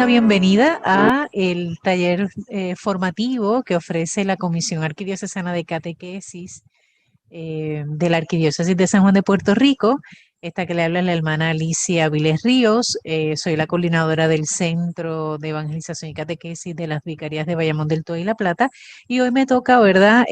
la bienvenida a el taller formativo que ofrece la Comisión Arquidiocesana de Catequesis de la Arquidiócesis de San Juan de Puerto Rico. Esta que le habla es la hermana Alicia Viles Ríos. Soy la coordinadora del Centro de Evangelización y Catequesis de las Vicarías de Bayamón del Todo y La Plata. Y hoy me toca, ¿verdad?,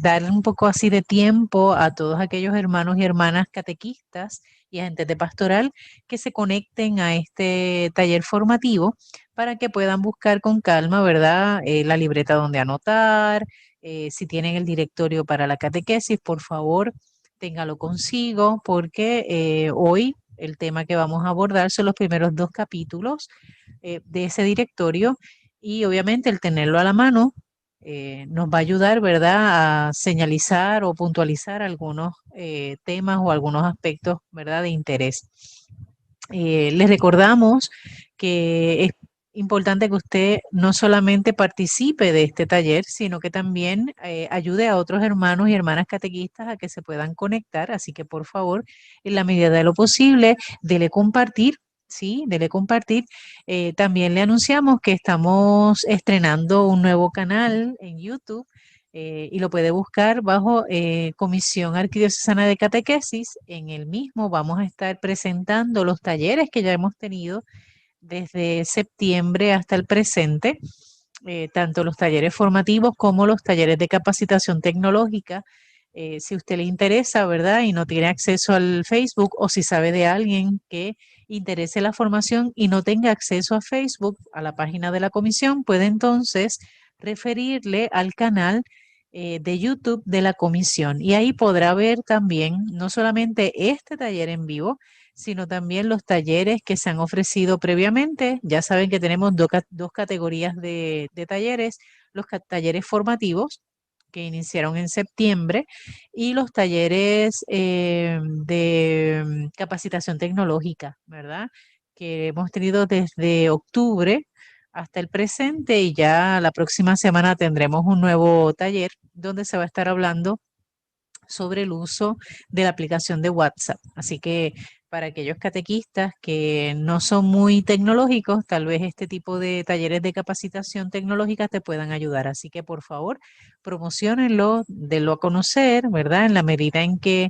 dar un poco así de tiempo a todos aquellos hermanos y hermanas catequistas y agentes de pastoral que se conecten a este taller formativo para que puedan buscar con calma, ¿verdad?, la libreta donde anotar. Si tienen el directorio para la catequesis, por favor, téngalo consigo, porque hoy el tema que vamos a abordar son los primeros 2 capítulos de ese directorio, y obviamente el tenerlo a la mano nos va a ayudar, ¿verdad?, a señalizar o puntualizar algunos temas o algunos aspectos, ¿verdad?, de interés. Les recordamos que es importante que usted no solamente participe de este taller, sino que también ayude a otros hermanos y hermanas catequistas a que se puedan conectar. Así que, por favor, en la medida de lo posible, dele compartir. Sí, dele compartir. También le anunciamos que estamos estrenando un nuevo canal en YouTube, y lo puede buscar bajo Comisión Arquidiocesana de Catequesis. En el mismo vamos a estar presentando los talleres que ya hemos tenido desde septiembre hasta el presente, tanto los talleres formativos como los talleres de capacitación tecnológica. Si a usted le interesa, ¿verdad?, y no tiene acceso al Facebook, o si sabe de alguien que interese la formación y no tenga acceso a Facebook, a la página de la comisión, puede entonces referirle al canal de YouTube de la comisión, y ahí podrá ver también no solamente este taller en vivo, sino también los talleres que se han ofrecido previamente. Ya saben que tenemos dos categorías de talleres: los talleres formativos, que iniciaron en septiembre, y los talleres de capacitación tecnológica, ¿verdad?, que hemos tenido desde octubre hasta el presente, y ya la próxima semana tendremos un nuevo taller donde se va a estar hablando sobre el uso de la aplicación de WhatsApp. Así que para aquellos catequistas que no son muy tecnológicos, tal vez este tipo de talleres de capacitación tecnológica te puedan ayudar. Así que, por favor, promociónenlo, denlo a conocer, ¿verdad?, en la medida en que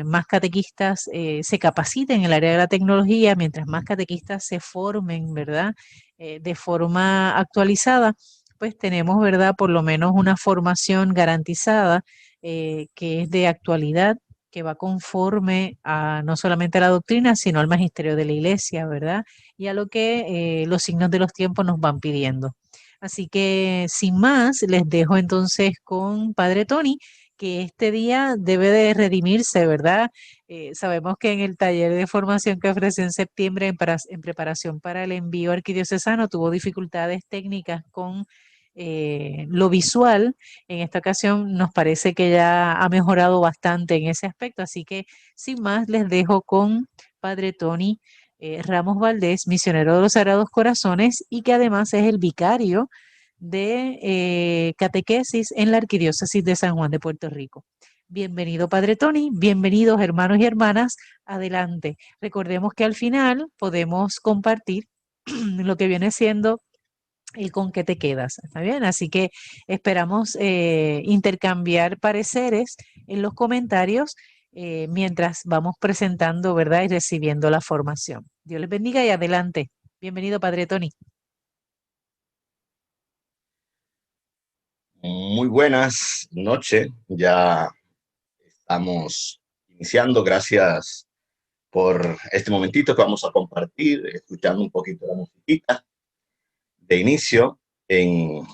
más catequistas se capaciten en el área de la tecnología, mientras más catequistas se formen, ¿verdad?, de forma actualizada, pues tenemos, ¿verdad?, por lo menos una formación garantizada, que es de actualidad, que va conforme a no solamente a la doctrina, sino al magisterio de la Iglesia, ¿verdad?, y a lo que los signos de los tiempos nos van pidiendo. Así que, sin más, les dejo entonces con Padre Tony, que este día debe de redimirse, ¿verdad? Sabemos que en el taller de formación que ofreció en septiembre en preparación para el envío arquidiocesano tuvo dificultades técnicas con lo visual. En esta ocasión nos parece que ya ha mejorado bastante en ese aspecto, así que sin más les dejo con Padre Tony Ramos Valdés, misionero de los Sagrados Corazones, y que además es el vicario de catequesis en la Arquidiócesis de San Juan de Puerto Rico. Bienvenido, Padre Tony, bienvenidos hermanos y hermanas, adelante. Recordemos que al final podemos compartir lo que viene siendo el con qué te quedas, ¿está bien? Así que esperamos intercambiar pareceres en los comentarios mientras vamos presentando, ¿verdad?, y recibiendo la formación. Dios les bendiga y adelante. Bienvenido, Padre Tony. Muy buenas noches, ya estamos iniciando. Gracias por este momentito que vamos a compartir, escuchando un poquito la musiquita de inicio en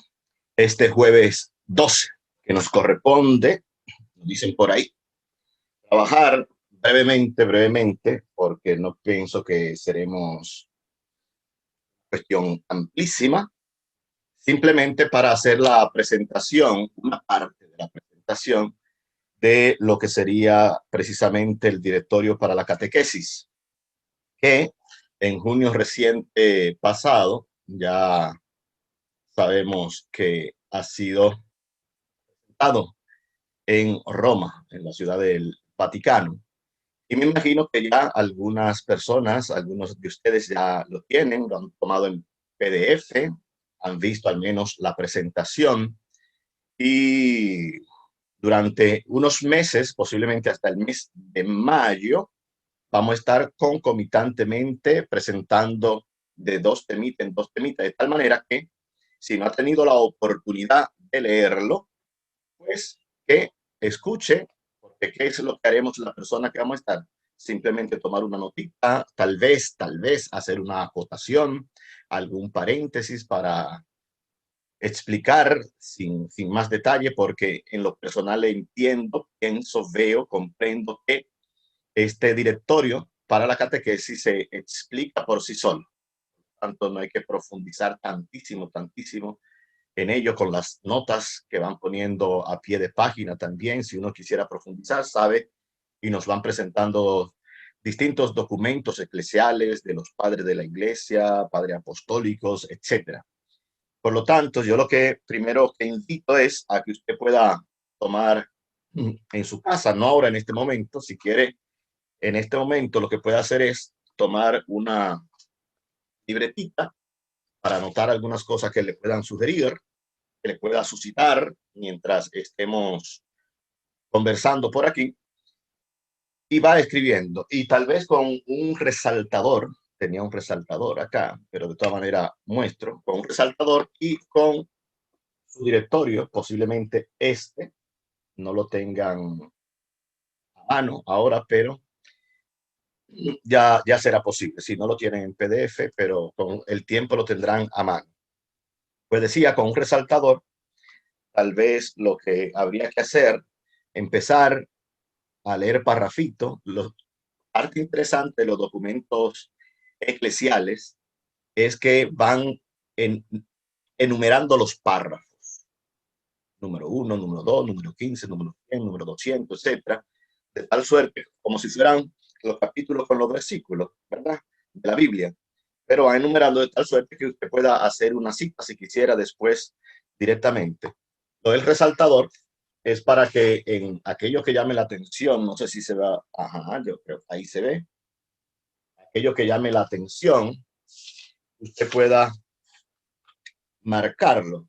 este jueves 12, que nos corresponde, nos dicen por ahí, trabajar brevemente, porque no pienso que seremos cuestión amplísima, simplemente para hacer la presentación, una parte de la presentación de lo que sería precisamente el directorio para la catequesis, que en junio reciente pasado ya sabemos que ha sido presentado en Roma, en la ciudad del Vaticano. Y me imagino que ya algunas personas, algunos de ustedes ya lo tienen, lo han tomado en PDF, han visto al menos la presentación y durante unos meses, posiblemente hasta el mes de mayo, vamos a estar concomitantemente presentando de dos temitas en dos temitas, de tal manera que si no ha tenido la oportunidad de leerlo, pues que escuche, porque ¿qué es lo que haremos la persona que vamos a estar? Simplemente tomar una notita, tal vez hacer una acotación, algún paréntesis para explicar sin más detalle, porque en lo personal entiendo, pienso, veo, comprendo que este directorio para la catequesis se explica por sí solo. Tanto no hay que profundizar tantísimo en ello con las notas que van poniendo a pie de página también. Si uno quisiera profundizar, sabe, y nos van presentando distintos documentos eclesiales de los padres de la iglesia, padres apostólicos, etcétera. Por lo tanto, yo lo que primero que invito es a que usted pueda tomar en su casa, no ahora en este momento, si quiere, en este momento lo que puede hacer es tomar una libretita para anotar algunas cosas que le puedan sugerir, que le pueda suscitar mientras estemos conversando por aquí, y va escribiendo. Y tal vez con un resaltador, tenía un resaltador acá, pero de todas maneras muestro, con un resaltador y con su directorio, posiblemente este, no lo tengan a mano ahora, pero ya será posible. Si no lo tienen en PDF, pero con el tiempo lo tendrán a mano. Pues decía, con un resaltador, tal vez lo que habría que hacer, empezar a leer parrafito. Parte interesante de los documentos eclesiales es que van en, enumerando los párrafos. Número 1, número 2, número 15, número 100, número 200, etcétera. De tal suerte, como si fueran los capítulos con los versículos, ¿verdad? De la Biblia. Pero va enumerando de tal suerte que usted pueda hacer una cita si quisiera después directamente. Lo del resaltador es para que en aquello que llame la atención, no sé si se va, ajá, yo creo que ahí se ve, aquello que llame la atención, usted pueda marcarlo.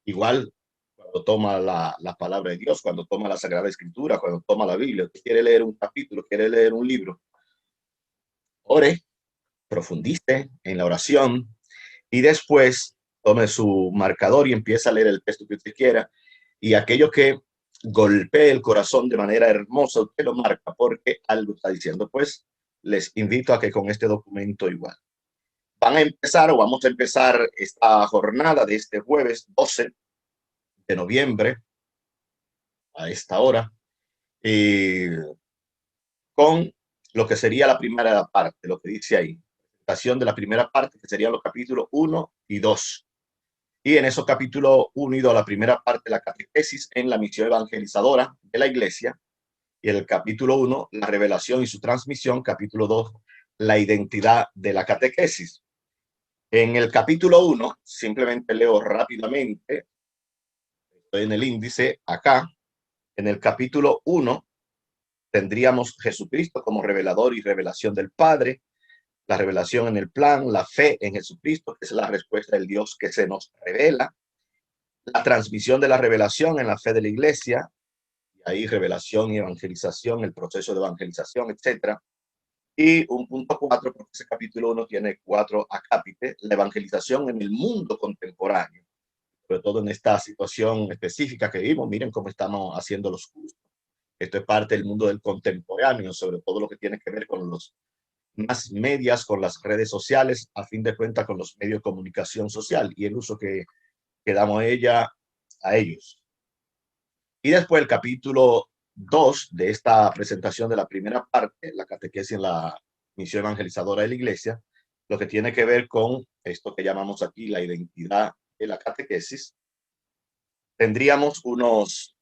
Igual cuando toma la palabra de Dios, cuando toma la Sagrada Escritura, cuando toma la Biblia, usted quiere leer un capítulo, quiere leer un libro, ore, profundice en la oración y después tome su marcador y empieza a leer el texto que usted quiera. Y aquello que golpee el corazón de manera hermosa, usted lo marca porque algo está diciendo. Pues les invito a que con este documento igual. Van a empezar o vamos a empezar esta jornada de este jueves 12 de noviembre a esta hora con lo que sería la primera parte, lo que dice ahí. Presentación de la primera parte, que serían los capítulos 1 y 2. Y en esos capítulos 1 y 2, la primera parte, la catequesis en la misión evangelizadora de la iglesia. Y el capítulo 1, la revelación y su transmisión. Capítulo 2, la identidad de la catequesis. En el capítulo 1, simplemente leo rápidamente, estoy en el índice acá, en el capítulo 1 tendríamos Jesucristo como revelador y revelación del Padre, la revelación en el plan, la fe en Jesucristo, que es la respuesta del Dios que se nos revela, la transmisión de la revelación en la fe de la iglesia, y ahí revelación y evangelización, el proceso de evangelización, etcétera. Y un punto 4, porque ese capítulo 1 tiene 4 acápites, la evangelización en el mundo contemporáneo, sobre todo en esta situación específica que vivimos. Miren cómo estamos haciendo los cursos. Esto es parte del mundo del contemporáneo, sobre todo lo que tiene que ver con los más medias, con las redes sociales, a fin de cuentas con los medios de comunicación social y el uso que damos a ellos. Y después el capítulo 2 de esta presentación de la primera parte, la catequesis en la misión evangelizadora de la iglesia, lo que tiene que ver con esto que llamamos aquí la identidad de la catequesis. Tendríamos unos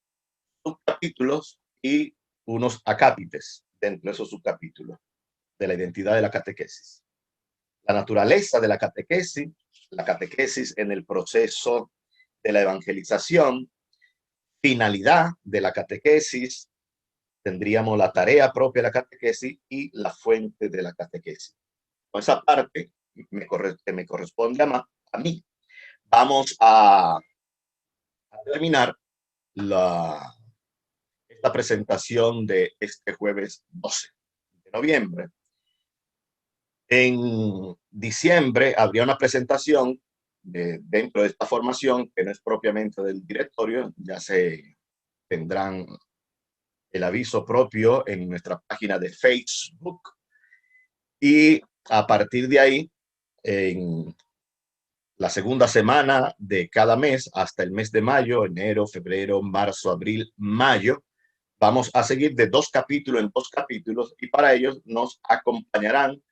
subcapítulos y unos acápites dentro de esos subcapítulos de la identidad de la catequesis. La naturaleza de la catequesis en el proceso de la evangelización, finalidad de la catequesis, tendríamos la tarea propia de la catequesis y la fuente de la catequesis. Con esa parte que me corresponde a mí, vamos a terminar esta presentación de este jueves 12 de noviembre. En diciembre habría una presentación dentro de esta formación que no es propiamente del directorio, ya se tendrán el aviso propio en nuestra página de Facebook, y a partir de ahí, en la segunda semana de cada mes hasta el mes de mayo, enero, febrero, marzo, abril, mayo, vamos a seguir de 2 capítulos en 2 capítulos, y para ellos nos acompañarán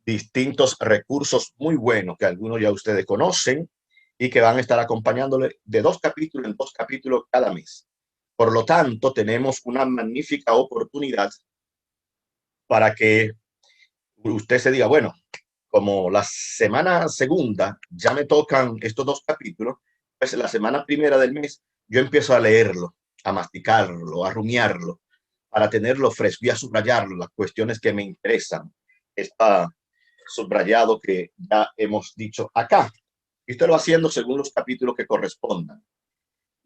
distintos recursos muy buenos que algunos ya ustedes conocen y que van a estar acompañándole de 2 capítulos en 2 capítulos cada mes. Por lo tanto, tenemos una magnífica oportunidad para que usted se diga, bueno, como la semana segunda ya me tocan estos 2 capítulos, pues la semana primera del mes yo empiezo a leerlo, a masticarlo, a rumiarlo, para tenerlo fresco y a subrayarlo, las cuestiones que me interesan. Está subrayado que ya hemos dicho acá. Y usted lo va haciendo según los capítulos que correspondan.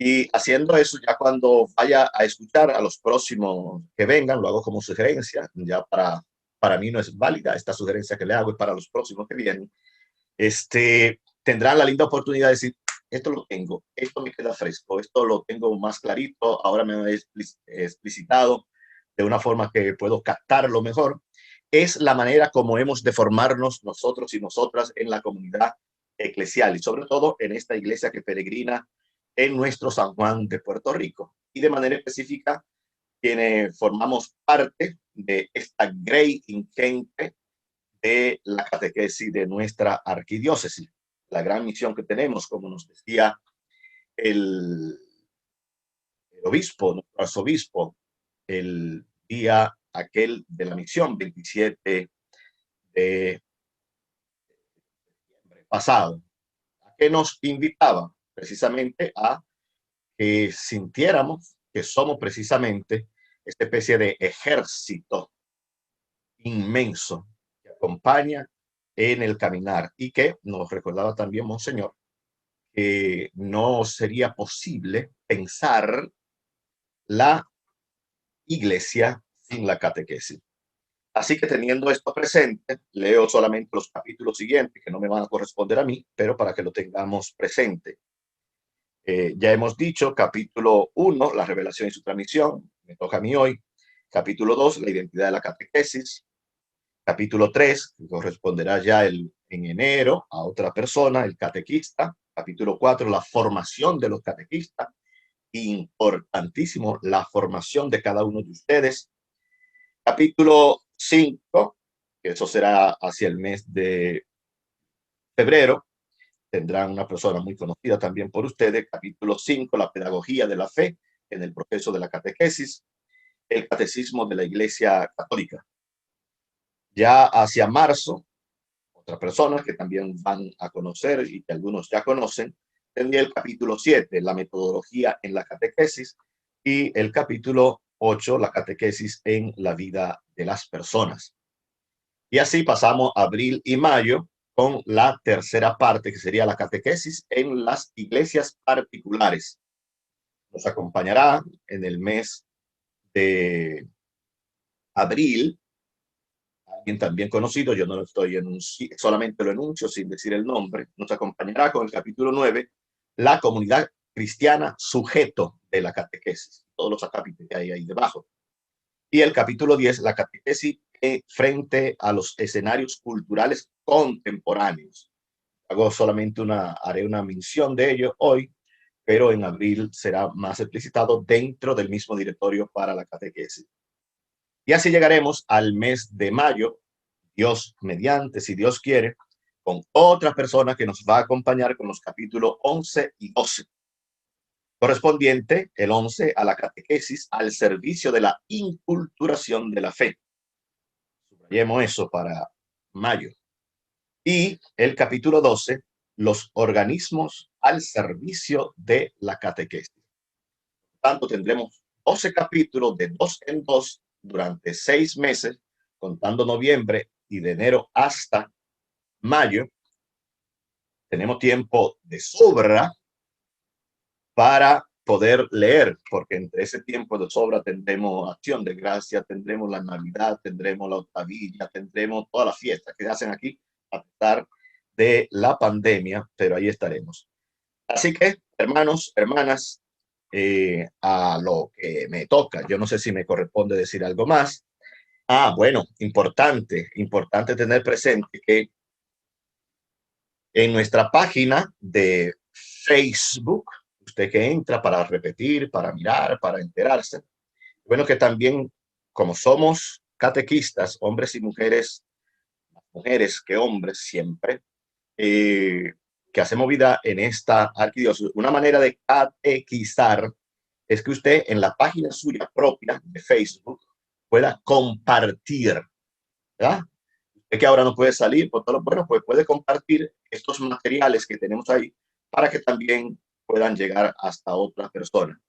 Y haciendo eso, ya cuando vaya a escuchar a los próximos que vengan, lo hago como sugerencia, ya para mí no es válida esta sugerencia que le hago, es para los próximos que vienen, tendrán la linda oportunidad de decir, esto lo tengo, esto me queda fresco, esto lo tengo más clarito, ahora me he explicitado de una forma que puedo captarlo mejor. Es la manera como hemos de formarnos nosotros y nosotras en la comunidad eclesial y sobre todo en esta iglesia que peregrina en nuestro San Juan de Puerto Rico. Y de manera específica, quienes formamos parte de esta grey ingente de la catequesis de nuestra arquidiócesis. La gran misión que tenemos, como nos decía el obispo, nuestro arzobispo, el día aquel de la misión, 27 de pasado, a que nos invitaba precisamente a que sintiéramos que somos precisamente esta especie de ejército inmenso que acompaña en el caminar, y que nos recordaba también Monseñor que no sería posible pensar la iglesia sin la catequesis. Así que teniendo esto presente, leo solamente los capítulos siguientes que no me van a corresponder a mí, pero para que lo tengamos presente. Ya hemos dicho, capítulo 1, la revelación y su transmisión, me toca a mí hoy. Capítulo 2, la identidad de la catequesis. Capítulo 3, que corresponderá ya en enero a otra persona, el catequista. Capítulo 4, la formación de los catequistas. Importantísimo, la formación de cada uno de ustedes. Capítulo 5, que eso será hacia el mes de febrero, tendrán una persona muy conocida también por ustedes. Capítulo 5, la pedagogía de la fe en el proceso de la catequesis, el catecismo de la Iglesia Católica. Ya hacia marzo, otra persona que también van a conocer y que algunos ya conocen, tendría el capítulo 7, la metodología en la catequesis, y el capítulo 8, la catequesis en la vida de las personas. Y así pasamos abril y mayo con la tercera parte, que sería la catequesis en las iglesias particulares. Nos acompañará en el mes de abril alguien también conocido, yo no lo estoy solamente lo enuncio sin decir el nombre. Nos acompañará con el capítulo 9, la comunidad cristiana sujeto de la catequesis, todos los capítulos que hay ahí debajo. Y el capítulo 10, la catequesis frente a los escenarios culturales contemporáneos. Haré una mención de ello hoy, pero en abril será más explicitado dentro del mismo directorio para la catequesis. Y así llegaremos al mes de mayo, Dios mediante, si Dios quiere, con otra persona que nos va a acompañar con los capítulos 11 y 12. Correspondiente, el 11, a la catequesis al servicio de la inculturación de la fe. Subrayemos eso para mayo. Y el capítulo 12, los organismos al servicio de la catequesis. Por tanto, tendremos 12 capítulos de 2 en 2 durante 6 meses, contando noviembre y de enero hasta mayo. Tenemos tiempo de sobra para poder leer, porque entre ese tiempo de sobra tendremos acción de gracia, tendremos la Navidad, tendremos la octavilla, tendremos todas las fiestas que se hacen aquí a pesar de la pandemia, pero ahí estaremos. Así que, hermanos, hermanas, a lo que me toca, yo no sé si me corresponde decir algo más. Bueno, importante tener presente que en nuestra página de Facebook, usted que entra para repetir, para mirar, para enterarse, bueno, que también, como somos catequistas, hombres y mujeres, mujeres que hombres siempre, que hacemos vida en esta arquidiócesis, una manera de catequizar es que usted en la página suya propia de Facebook pueda compartir, ¿verdad? Es que ahora no puede salir por todo lo bueno, pues puede compartir estos materiales que tenemos ahí para que también puedan llegar hasta otras personas.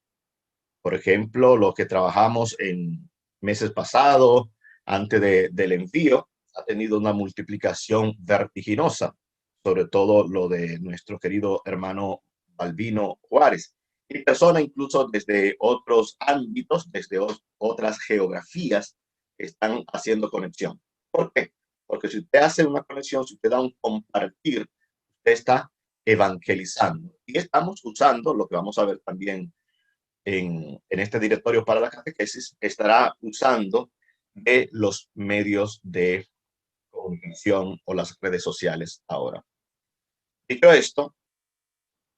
Por ejemplo, lo que trabajamos en meses pasados, antes del envío, ha tenido una multiplicación vertiginosa, sobre todo lo de nuestro querido hermano Balbino Juárez. Y personas incluso desde otros ámbitos, desde otras geografías, están haciendo conexión. ¿Por qué? Porque si usted hace una conexión, si usted da un compartir, usted está evangelizando. Y estamos usando lo que vamos a ver también en este directorio para la catequesis, estará usando de los medios de comunicación o las redes sociales ahora. Dicho esto,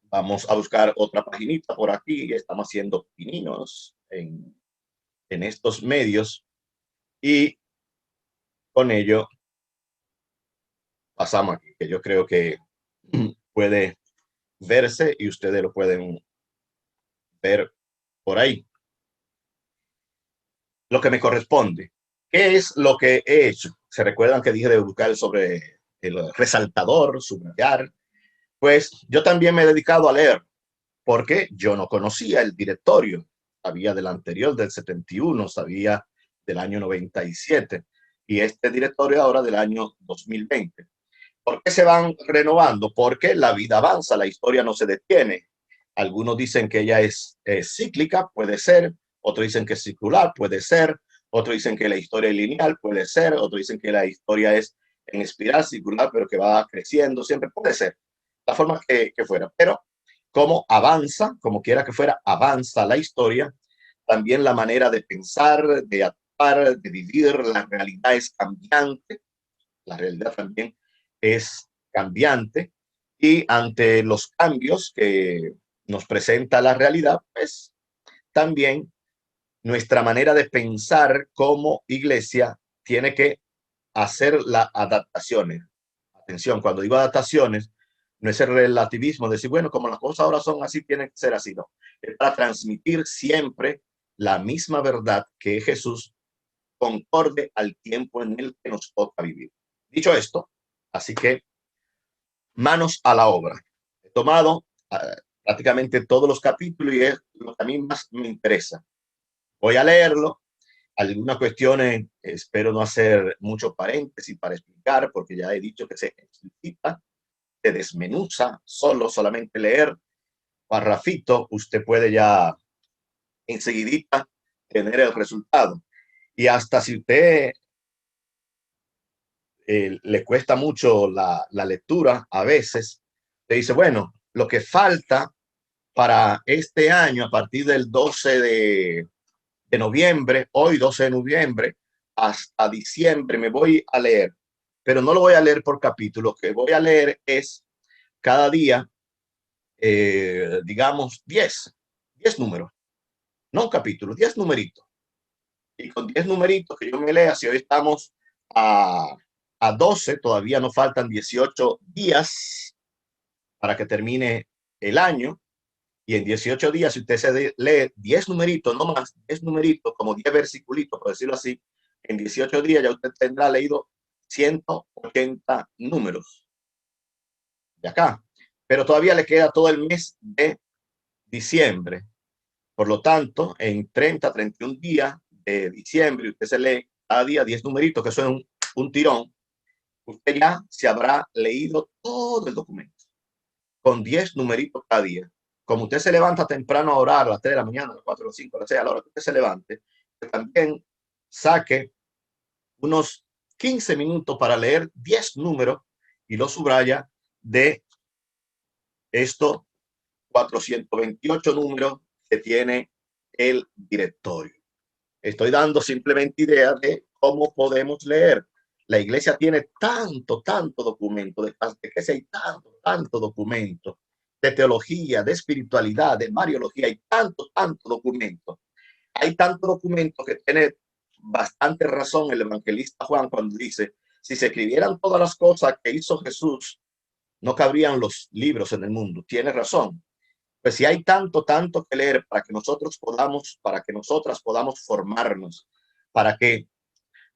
vamos a buscar otra paginita por aquí. Estamos haciendo pininos en estos medios y con ello pasamos aquí, que yo creo que puede verse y ustedes lo pueden ver por ahí. Lo que me corresponde. ¿Qué es lo que he hecho? ¿Se recuerdan que dije de buscar sobre el resaltador, subrayar? Pues yo también me he dedicado a leer, porque yo no conocía el directorio. Sabía del anterior, del 71, sabía del año 97 y este directorio ahora del año 2020. ¿Por qué se van renovando? Porque la vida avanza, la historia no se detiene. Algunos dicen que ella es cíclica, puede ser. Otros dicen que es circular, puede ser. Otros dicen que la historia es lineal, puede ser. Otros dicen que la historia es en espiral circular, pero que va creciendo, siempre puede ser. La forma que fuera. Pero como avanza, como quiera que fuera, avanza la historia, también la manera de pensar, de actuar, de vivir, la realidad es cambiante. La realidad también es cambiante y ante los cambios que nos presenta la realidad, pues también nuestra manera de pensar como iglesia tiene que hacer las adaptaciones. Atención, cuando digo adaptaciones, no es el relativismo, decir, bueno, como las cosas ahora son así, tienen que ser así, no. Es para transmitir siempre la misma verdad que Jesús concorde al tiempo en el que nos toca vivir. Dicho esto, así que manos a la obra. He tomado prácticamente todos los capítulos y es lo que a mí más me interesa. Voy a leerlo. Algunas cuestiones espero no hacer mucho paréntesis para explicar, porque ya he dicho que se explicita, se desmenuza, solamente leer parrafito, usted puede ya enseguidita tener el resultado. Y hasta si usted le cuesta mucho la lectura a veces, te dice, bueno, lo que falta para este año, a partir del 12 de noviembre, hoy 12 de noviembre, hasta diciembre, me voy a leer, pero no lo voy a leer por capítulo, lo que voy a leer es cada día, digamos, 10 números, no un capítulo, 10 numeritos. Y con 10 numeritos que yo me lea, si hoy estamos a 12, todavía nos faltan 18 días para que termine el año. Y en 18 días, si usted se lee 10 numeritos, no más, 10 numeritos, como 10 versiculitos, por decirlo así, en 18 días ya usted tendrá leído 180 números de acá. Pero todavía le queda todo el mes de diciembre. Por lo tanto, en 30, 31 días de diciembre, usted se lee cada día 10 numeritos, que son un tirón, usted ya se habrá leído todo el documento, con 10 numeritos cada día. Como usted se levanta temprano a orar a las 3 de la mañana, a las 4, a las 5, a las 6, a la hora que usted se levante, también saque unos 15 minutos para leer 10 números y lo subraya de estos 428 números que tiene el directorio. Estoy dando simplemente idea de cómo podemos leer. La iglesia tiene tanto documento, de catequesis hay tanto documento, de teología, de espiritualidad, de mariología, hay tanto documento. Hay tanto documento que tiene bastante razón el evangelista Juan cuando dice, si se escribieran todas las cosas que hizo Jesús, no cabrían los libros en el mundo. Tiene razón. Pues si hay tanto que leer para que nosotros podamos, para que nosotras podamos formarnos, para que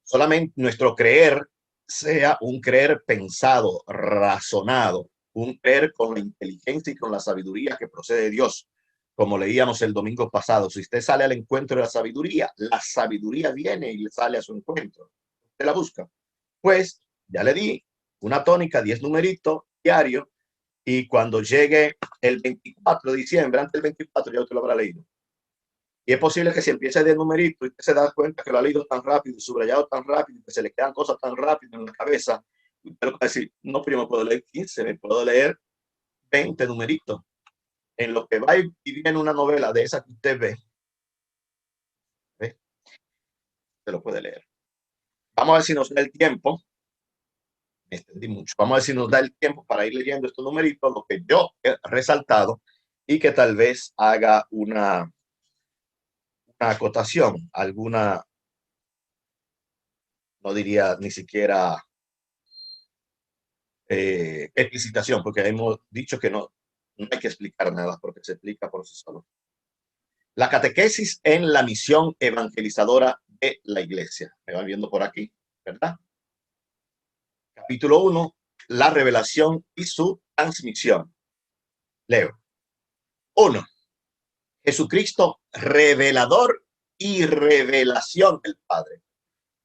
solamente nuestro creer sea un creer pensado, razonado, un creer con la inteligencia y con la sabiduría que procede de Dios. Como leíamos el domingo pasado, si usted sale al encuentro de la sabiduría viene y le sale a su encuentro. Usted la busca. Pues ya le di una tónica, 10 numeritos diario, y cuando llegue el 24 de diciembre, antes del 24, ya usted lo habrá leído. Y es posible que si empiece de numerito y usted se da cuenta que lo ha leído tan rápido, subrayado tan rápido, que se le quedan cosas tan rápido en la cabeza, usted va a decir, no, pero yo me puedo leer 15, me puedo leer 20 numeritos. En lo que va y viene una novela de esa que usted ve, se lo puede leer. Vamos a ver si nos da el tiempo. Me extendí mucho. Vamos a ver si nos da el tiempo para ir leyendo estos numeritos, lo que yo he resaltado, y que tal vez haga una acotación, alguna, no diría ni siquiera explicitación, porque hemos dicho que no hay que explicar nada porque se explica por sí solo. La catequesis en la misión evangelizadora de la iglesia. Me van viendo por aquí, ¿verdad? Capítulo 1, la revelación y su transmisión. Leo. 1. Jesucristo, revelador y revelación del Padre.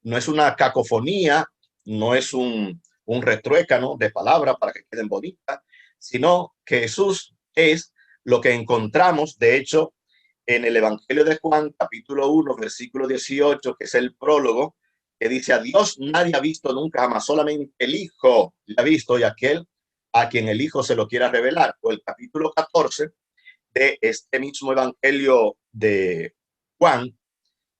No es una cacofonía, no es un retruécano de palabras para que queden bonitas, sino que Jesús es lo que encontramos, de hecho, en el Evangelio de Juan, capítulo 1, versículo 18, que es el prólogo, que dice, a Dios nadie ha visto nunca jamás, solamente el Hijo le ha visto y aquel a quien el Hijo se lo quiera revelar. O el capítulo 14 de este mismo Evangelio de Juan,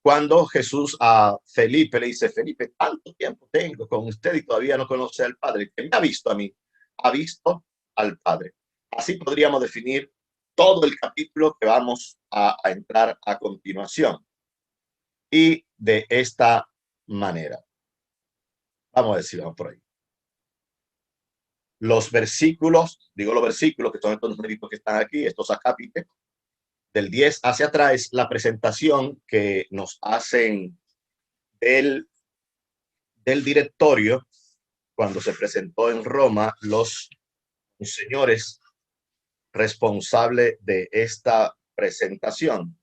cuando Jesús a Felipe le dice, Felipe, tanto tiempo tengo con usted y todavía no conoce al Padre. Que me ha visto a mí, ha visto al Padre. Así podríamos definir todo el capítulo que vamos a entrar a continuación. Y de esta manera. Vamos a decir, vamos por ahí. Los versículos, digo los versículos que son estos numeritos que están aquí, estos acápites, del 10 hacia atrás, la presentación que nos hacen del directorio cuando se presentó en Roma los señores responsables de esta presentación,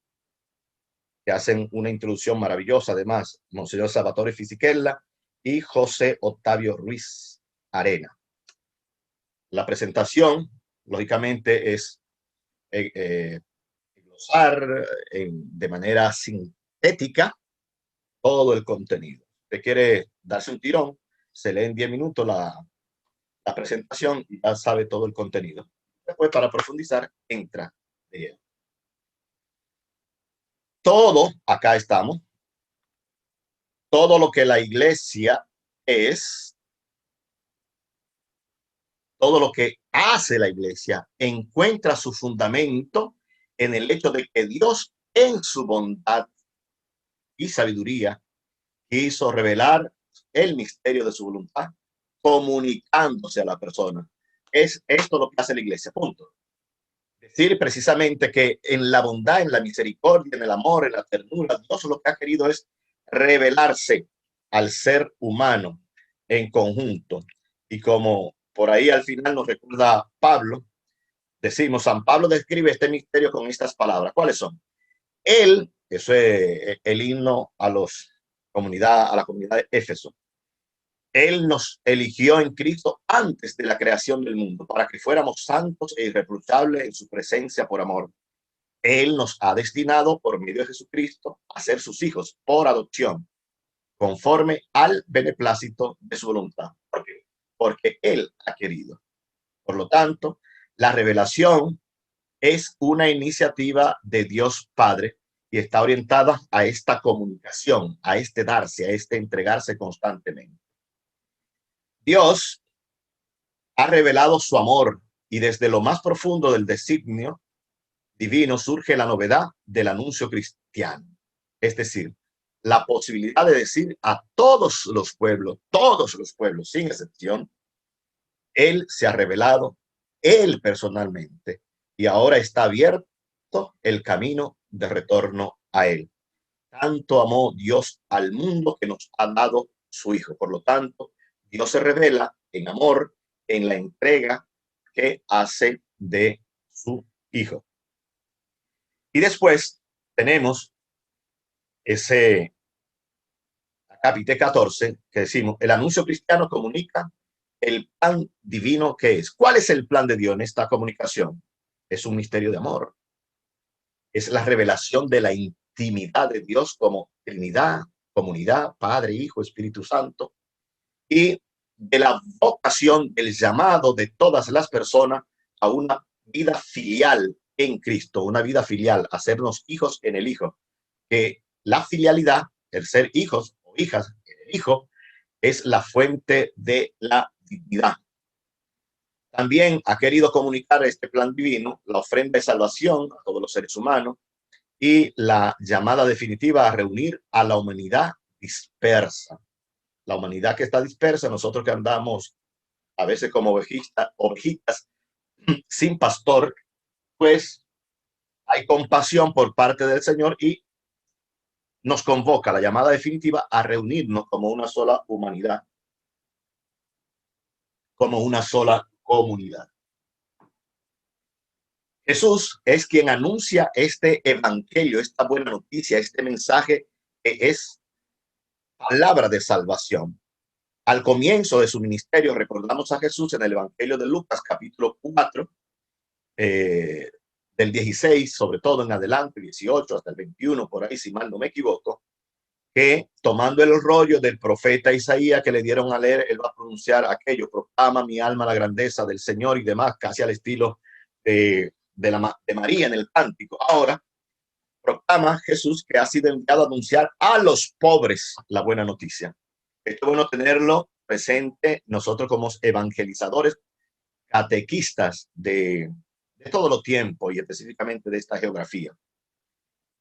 que hacen una introducción maravillosa, además, Monseñor Salvatore Fisichella y José Octavio Ruiz Arena. La presentación, lógicamente, es glosar de manera sintética todo el contenido. Usted quiere darse un tirón, se lee en 10 minutos la presentación y ya sabe todo el contenido. Después, para profundizar, entra de lleno. Todo, acá estamos, todo lo que la iglesia es, todo lo que hace la iglesia, encuentra su fundamento en el hecho de que Dios, en su bondad y sabiduría, quiso revelar el misterio de su voluntad, comunicándose a la persona. Es esto lo que hace la iglesia, punto. Decir precisamente que en la bondad, en la misericordia, en el amor, en la ternura, Dios lo que ha querido es revelarse al ser humano en conjunto. Y como por ahí al final nos recuerda Pablo, decimos, San Pablo describe este misterio con estas palabras. ¿Cuáles son? Él, eso es el himno a la comunidad de Éfeso. Él nos eligió en Cristo antes de la creación del mundo para que fuéramos santos e irreprochables en su presencia por amor. Él nos ha destinado por medio de Jesucristo a ser sus hijos por adopción, conforme al beneplácito de su voluntad. ¿Por qué? Porque Él ha querido. Por lo tanto, la revelación es una iniciativa de Dios Padre y está orientada a esta comunicación, a este darse, a este entregarse constantemente. Dios ha revelado su amor y desde lo más profundo del designio divino surge la novedad del anuncio cristiano. Es decir, la posibilidad de decir a todos los pueblos, sin excepción, Él se ha revelado, Él personalmente, y ahora está abierto el camino de retorno a Él. Tanto amó Dios al mundo que nos ha dado su Hijo. Por lo tanto, Dios se revela en amor, en la entrega que hace de su Hijo. Y después tenemos ese capítulo 14 que decimos, el anuncio cristiano comunica el plan divino que es. ¿Cuál es el plan de Dios en esta comunicación? Es un misterio de amor. Es la revelación de la intimidad de Dios como Trinidad, comunidad, Padre, Hijo, Espíritu Santo, y de la vocación, el llamado de todas las personas a una vida filial en Cristo, una vida filial, hacernos hijos en el Hijo, que la filialidad, el ser hijos o hijas en el Hijo, es la fuente de la dignidad. También ha querido comunicar este plan divino, la ofrenda de salvación a todos los seres humanos y la llamada definitiva a reunir a la humanidad dispersa. La humanidad que está dispersa, nosotros que andamos a veces como ovejitas sin pastor, pues hay compasión por parte del Señor y nos convoca la llamada definitiva a reunirnos como una sola humanidad, como una sola comunidad. Jesús es quien anuncia este evangelio, esta buena noticia, este mensaje que es palabra de salvación. Al comienzo de su ministerio recordamos a Jesús en el Evangelio de Lucas capítulo 4, del 16, sobre todo en adelante, 18 hasta el 21, por ahí si mal no me equivoco, que tomando el rollo del profeta Isaías que le dieron a leer, él va a pronunciar aquello, proclama mi alma la grandeza del Señor y demás, casi al estilo de María en el cántico. Ahora proclama Jesús que ha sido enviado a anunciar a los pobres la buena noticia. Esto es bueno tenerlo presente nosotros como evangelizadores, catequistas de todos los tiempos y específicamente de esta geografía.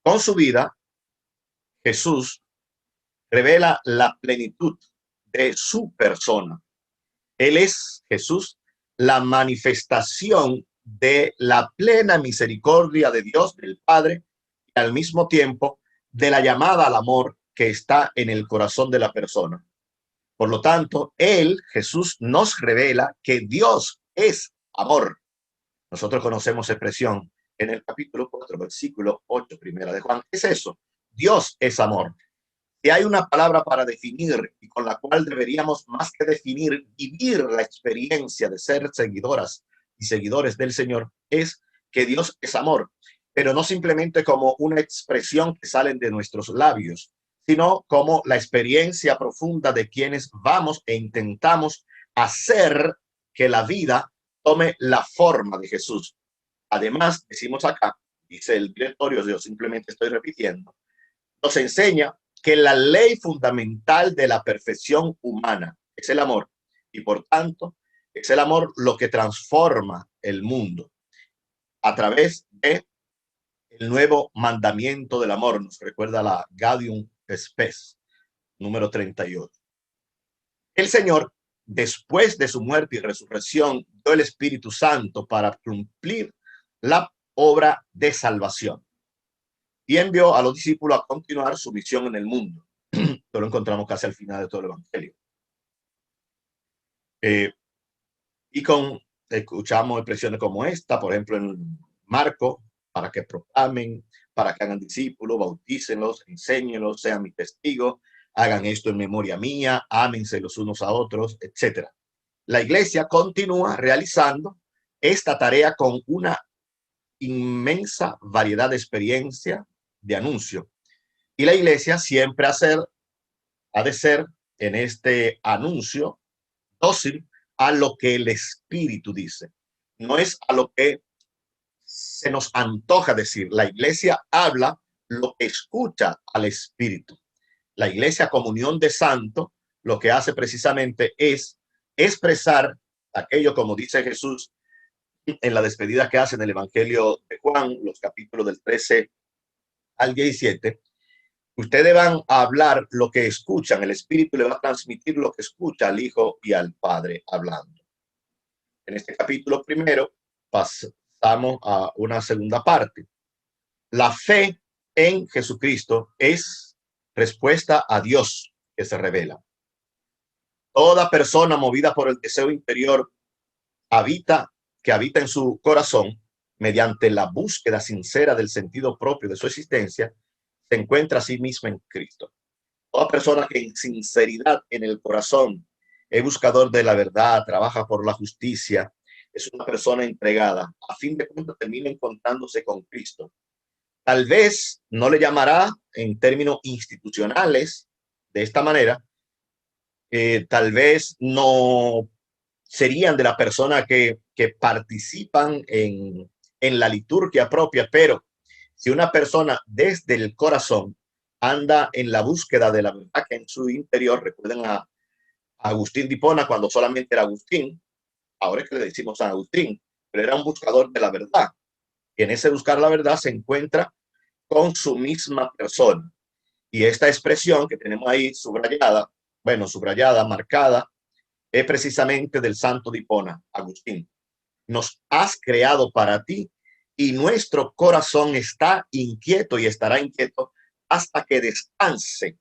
Con su vida, Jesús revela la plenitud de su persona. Él es, Jesús, la manifestación de la plena misericordia de Dios, del Padre, y al mismo tiempo de la llamada al amor que está en el corazón de la persona. Por lo tanto, él, Jesús, nos revela que Dios es amor. Nosotros conocemos expresión en el capítulo 4, versículo 8, primera de Juan. ¿Qué es eso? Dios es amor. Si hay una palabra para definir y con la cual deberíamos más que definir, vivir la experiencia de ser seguidoras y seguidores del Señor, es que Dios es amor, pero no simplemente como una expresión que sale de nuestros labios, sino como la experiencia profunda de quienes vamos e intentamos hacer que la vida tome la forma de Jesús. Además, decimos acá, dice el directorio, yo simplemente estoy repitiendo, nos enseña que la ley fundamental de la perfección humana es el amor y por tanto es el amor lo que transforma el mundo a través de el nuevo mandamiento del amor. Nos recuerda la Gaudium Spes número 38. El Señor, después de su muerte y resurrección, dio el Espíritu Santo para cumplir la obra de salvación y envió a los discípulos a continuar su misión en el mundo. Esto lo encontramos casi al final de todo el Evangelio. Y escuchamos expresiones como esta, por ejemplo, en Marcos, para que proclamen, para que hagan discípulos, bautícenlos, enséñenlos, sean mis testigos, hagan esto en memoria mía, ámense los unos a otros, etc. La iglesia continúa realizando esta tarea con una inmensa variedad de experiencia de anuncio. Y la iglesia siempre ha de ser en este anuncio dócil a lo que el Espíritu dice. No es a lo que se nos antoja decir. La iglesia habla lo que escucha al Espíritu. La iglesia comunión de santos lo que hace precisamente es expresar aquello, como dice Jesús en la despedida que hace en el Evangelio de Juan, los capítulos del 13 al 17. Ustedes van a hablar lo que escuchan, el Espíritu le va a transmitir lo que escucha al Hijo y al Padre hablando. En este capítulo primero pasamos a una segunda parte. La fe en Jesucristo es respuesta a Dios que se revela. Toda persona movida por el deseo interior que habita en su corazón, mediante la búsqueda sincera del sentido propio de su existencia, se encuentra a sí misma en Cristo. Toda persona que en sinceridad en el corazón es buscador de la verdad, trabaja por la justicia, es una persona entregada, a fin de cuentas termina encontrándose con Cristo. Tal vez no le llamará en términos institucionales de esta manera, tal vez no serían de la persona que participan en la liturgia propia, pero si una persona desde el corazón anda en la búsqueda de la verdad que en su interior, recuerden a Agustín de Hipona cuando solamente era Agustín, ahora es que le decimos San Agustín, pero era un buscador de la verdad. Y en ese buscar la verdad se encuentra con su misma persona. Y esta expresión que tenemos ahí subrayada, marcada, es precisamente del santo de Hipona, Agustín. Nos has creado para ti y nuestro corazón está inquieto y estará inquieto hasta que descanse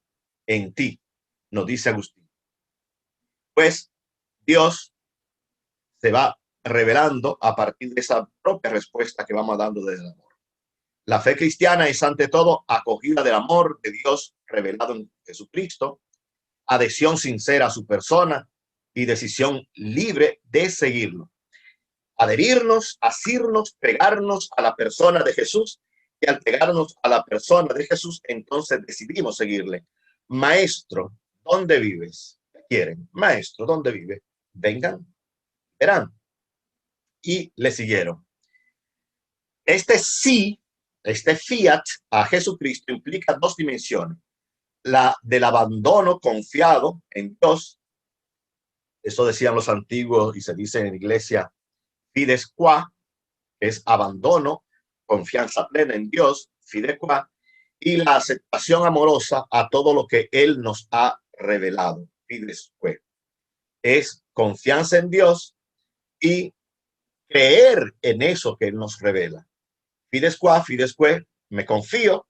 en ti, nos dice Agustín. Pues Dios se va revelando a partir de esa propia respuesta que vamos dando desde el amor. La fe cristiana es ante todo acogida del amor de Dios revelado en Jesucristo, adhesión sincera a su persona y decisión libre de seguirlo. Adherirnos, asirnos, pegarnos a la persona de Jesús, y al pegarnos a la persona de Jesús, entonces decidimos seguirle. Maestro, ¿dónde vives? ¿Qué quieren? Maestro, ¿dónde vive? Vengan, verán. Y le siguieron. Este sí, este fiat a Jesucristo implica dos dimensiones. La del abandono confiado en Dios. Eso decían los antiguos y se dice en la iglesia, fides qua, es abandono, confianza plena en Dios, fides qua, y la aceptación amorosa a todo lo que Él nos ha revelado, fides que. Es confianza en Dios y creer en eso que Él nos revela. Fides que, me confío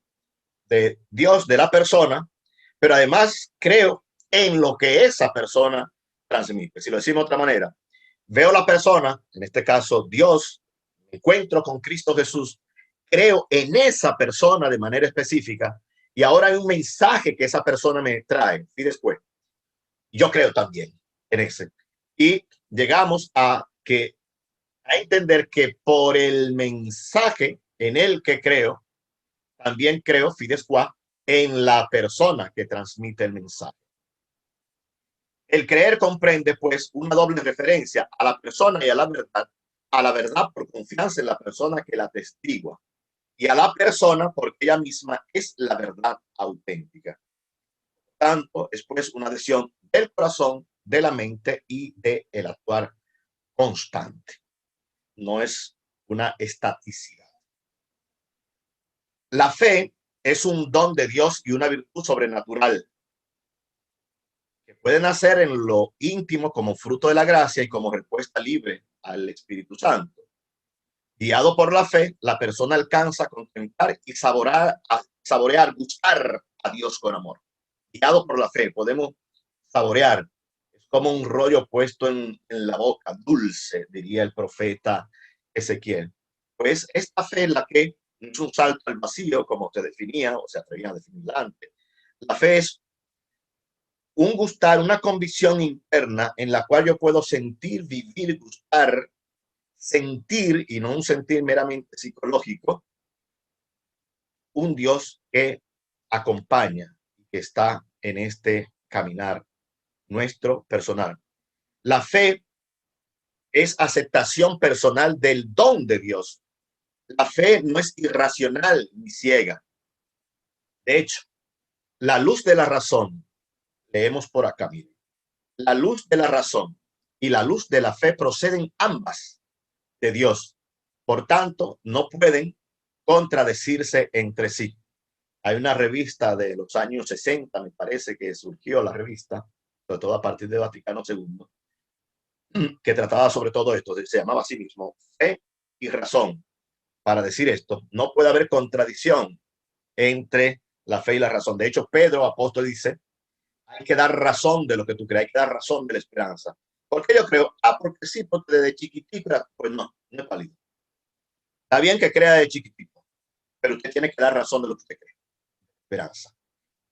de Dios, de la persona, pero además creo en lo que esa persona transmite. Si lo decimos de otra manera, veo la persona, en este caso Dios, me encuentro con Cristo Jesús, creo en esa persona de manera específica y ahora hay un mensaje que esa persona me trae y después yo creo también en ese. Y llegamos a entender que por el mensaje en el que creo, también creo fides qua en la persona que transmite el mensaje. El creer comprende pues una doble referencia a la persona y a la verdad por confianza en la persona que la atestigua y a la persona porque ella misma es la verdad auténtica. Por tanto, es pues una adhesión del corazón, de la mente y del actuar constante. No es una estaticidad. La fe es un don de Dios y una virtud sobrenatural que puede nacer en lo íntimo como fruto de la gracia y como respuesta libre al Espíritu Santo. Guiado por la fe, la persona alcanza a contemplar y saborear, gustar a Dios con amor. Guiado por la fe, podemos saborear. Es como un rollo puesto en la boca, dulce, diría el profeta Ezequiel. Pues esta fe es la que No es un salto al vacío como se definía o se atrevía a definirla antes. La fe es un gustar, una convicción interna en la cual yo puedo sentir, vivir, gustar, sentir, y no un sentir meramente psicológico, un Dios que acompaña, que está en este caminar nuestro personal. La fe es aceptación personal del don de Dios. La fe no es irracional ni ciega. De hecho, la luz de la razón, leemos por acá, miren, la luz de la razón y la luz de la fe proceden ambas de Dios. Por tanto, no pueden contradecirse entre sí. Hay una revista de los años 60, me parece que surgió la revista, sobre todo a partir de Vaticano II, que trataba sobre todo esto, se llamaba a sí mismo Fe y Razón. Para decir esto, no puede haber contradicción entre la fe y la razón. De hecho, Pedro, apóstol, dice, hay que dar razón de lo que tú crees, hay que dar razón de la esperanza. ¿Por qué yo creo? Porque sí, porque desde chiquitito, pues no es válido. Está bien que crea de chiquitito, pero usted tiene que dar razón de lo que usted cree, esperanza.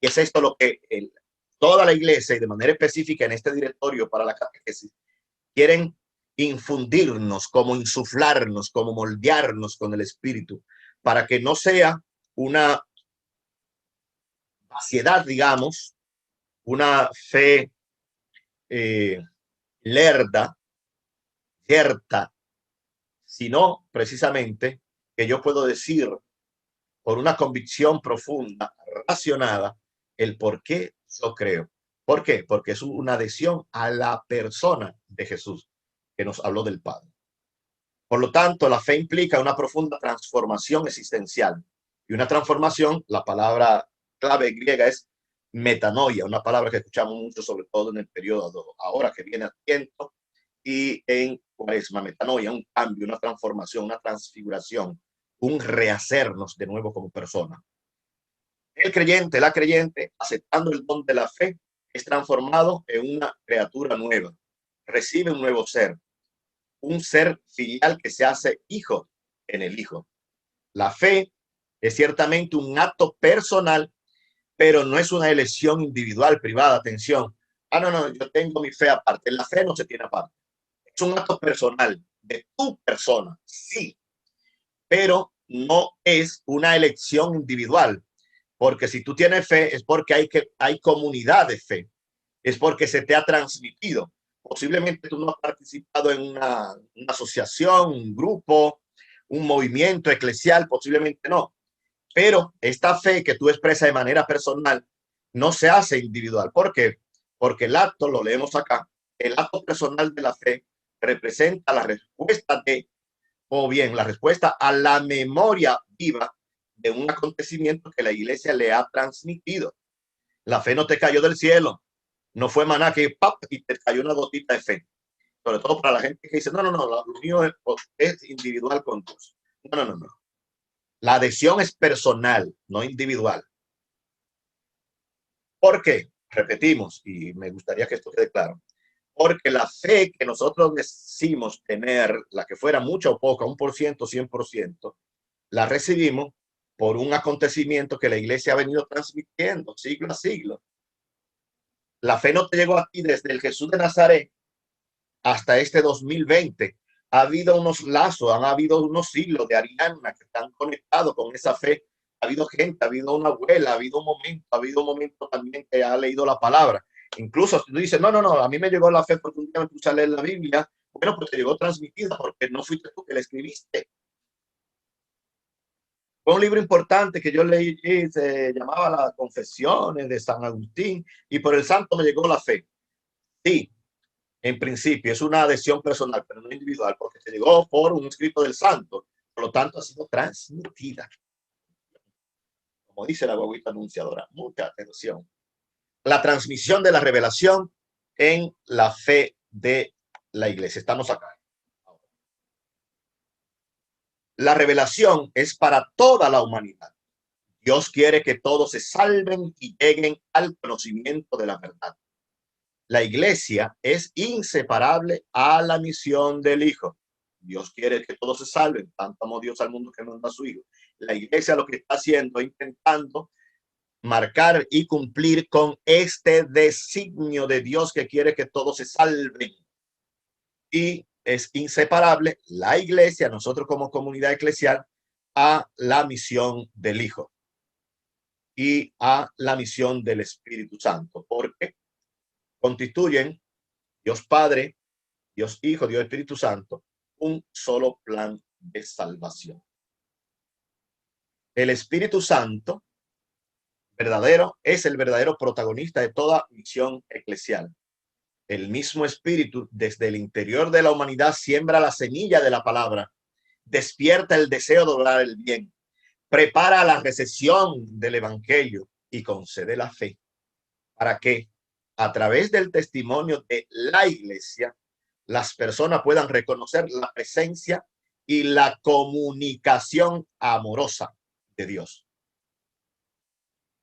Y es esto lo que toda la iglesia, y de manera específica en este directorio para la catequesis, quieren infundirnos, como insuflarnos, como moldearnos con el espíritu, para que no sea una vaciedad, digamos, una fe lerda, cierta, sino precisamente que yo puedo decir por una convicción profunda, racionada, el por qué yo creo. ¿Por qué? Porque es una adhesión a la persona de Jesús que nos habló del Padre. Por lo tanto, la fe implica una profunda transformación existencial. Y una transformación, la palabra clave griega es metanoia, una palabra que escuchamos mucho, sobre todo en el periodo ahora que viene Adviento y en Cuaresma. Metanoia, un cambio, una transformación, una transfiguración, un rehacernos de nuevo como persona. El creyente, la creyente, aceptando el don de la fe, es transformado en una criatura nueva, recibe un nuevo ser, un ser filial que se hace hijo en el Hijo. La fe es ciertamente un acto personal, pero no es una elección individual, privada. Atención. No, yo tengo mi fe aparte. La fe no se tiene aparte. Es un acto personal de tu persona, sí, pero no es una elección individual. Porque si tú tienes fe es porque hay comunidad de fe, es porque se te ha transmitido. Posiblemente tú no has participado en una asociación, un grupo, un movimiento eclesial, posiblemente no. Pero esta fe que tú expresas de manera personal no se hace individual. ¿Por qué? Porque el acto, lo leemos acá, el acto personal de la fe representa la respuesta o bien la respuesta a la memoria viva de un acontecimiento que la iglesia le ha transmitido. La fe no te cayó del cielo, no fue maná que ¡pap! Y te cayó una gotita de fe. Sobre todo para la gente que dice, no, lo mío es individual con Dios. No. La adhesión es personal, no individual. ¿Por qué? Repetimos, y me gustaría que esto quede claro. Porque la fe que nosotros decimos tener, la que fuera mucha o poca, 1%, 100%, la recibimos por un acontecimiento que la iglesia ha venido transmitiendo siglo a siglo. La fe no te llegó a ti desde el Jesús de Nazaret hasta este 2020. Ha habido unos lazos, han habido unos siglos de Ariana que están conectados con esa fe. Ha habido gente, ha habido una abuela, ha habido un momento también que ha leído la palabra. Incluso si tú dices, no, a mí me llegó la fe porque un día me puse a leer la Biblia. Bueno, pues te llegó transmitida porque no fuiste tú que la escribiste. Fue un libro importante que yo leí, se llamaba Las Confesiones de San Agustín, y por el santo me llegó la fe. Sí, en principio es una adhesión personal, pero no individual, porque se llegó por un escrito del santo, por lo tanto ha sido transmitida. Como dice la guaguita anunciadora, mucha atención. La transmisión de la revelación en la fe de la iglesia. Estamos acá. La revelación es para toda la humanidad. Dios quiere que todos se salven y lleguen al conocimiento de la verdad. La iglesia es inseparable a la misión del Hijo. Dios quiere que todos se salven, tanto amó Dios al mundo que mandó a su Hijo. La iglesia lo que está haciendo es intentando marcar y cumplir con este designio de Dios que quiere que todos se salven. Y es inseparable la iglesia, nosotros como comunidad eclesial, a la misión del Hijo y a la misión del Espíritu Santo, porque constituyen Dios Padre, Dios Hijo, Dios Espíritu Santo, un solo plan de salvación. El Espíritu Santo verdadero es el verdadero protagonista de toda misión eclesial. El mismo Espíritu desde el interior de la humanidad siembra la semilla de la palabra, despierta el deseo de obrar el bien, prepara la recepción del Evangelio y concede la fe para que a través del testimonio de la iglesia las personas puedan reconocer la presencia y la comunicación amorosa de Dios.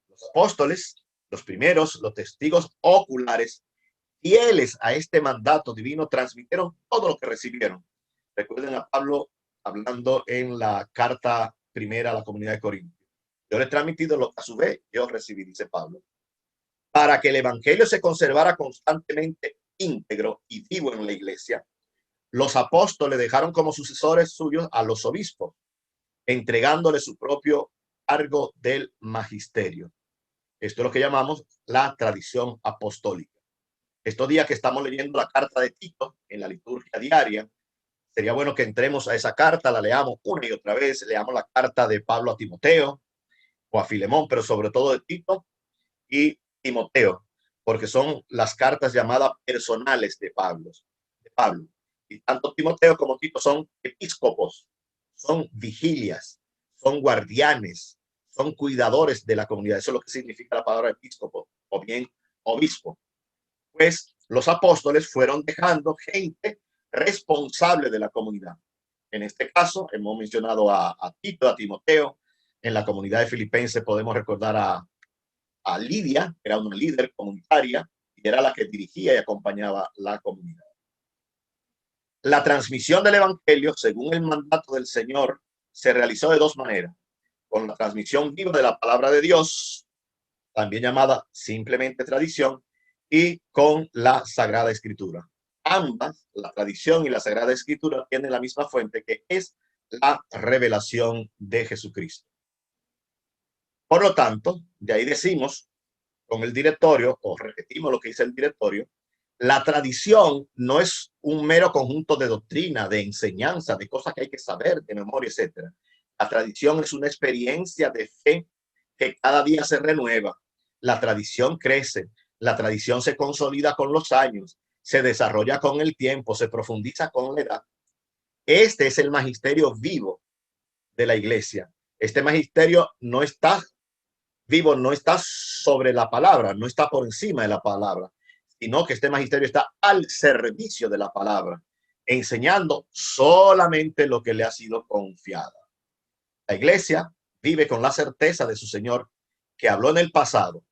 Los apóstoles, los primeros, los testigos oculares, fieles a este mandato divino, transmitieron todo lo que recibieron. Recuerden a Pablo hablando en la carta primera a la comunidad de Corinto. Yo le he transmitido lo que a su vez yo recibí, dice Pablo, para que el evangelio se conservara constantemente íntegro y vivo en la iglesia. Los apóstoles dejaron como sucesores suyos a los obispos, entregándole su propio cargo del magisterio. Esto es lo que llamamos la tradición apostólica. Estos días que estamos leyendo la carta de Tito en la liturgia diaria, sería bueno que entremos a esa carta, la leamos una y otra vez, leamos la carta de Pablo a Timoteo o a Filemón, pero sobre todo de Tito y Timoteo, porque son las cartas llamadas personales de Pablo. Y tanto Timoteo como Tito son episcopos, son vigilias, son guardianes, son cuidadores de la comunidad. Eso es lo que significa la palabra episcopo o bien obispo. Pues los apóstoles fueron dejando gente responsable de la comunidad. En este caso, hemos mencionado a Tito, a Timoteo. En la comunidad de Filipenses podemos recordar a Lidia, que era una líder comunitaria y era la que dirigía y acompañaba la comunidad. La transmisión del evangelio, según el mandato del Señor, se realizó de dos maneras: con la transmisión viva de la palabra de Dios, también llamada simplemente tradición, y con la Sagrada Escritura. Ambas, la tradición y la Sagrada Escritura, tienen la misma fuente, que es la revelación de Jesucristo. Por lo tanto, de ahí decimos con el directorio, o repetimos lo que dice el directorio, la tradición no es un mero conjunto de doctrina, de enseñanza, de cosas que hay que saber, de memoria, etc. La tradición es una experiencia de fe que cada día se renueva. La tradición crece, la tradición se consolida con los años, se desarrolla con el tiempo, se profundiza con la edad. Este es el magisterio vivo de la iglesia. Este magisterio no está vivo, no está sobre la palabra, no está por encima de la palabra, sino que este magisterio está al servicio de la palabra, enseñando solamente lo que le ha sido confiado. La iglesia vive con la certeza de su Señor, que habló en el pasado.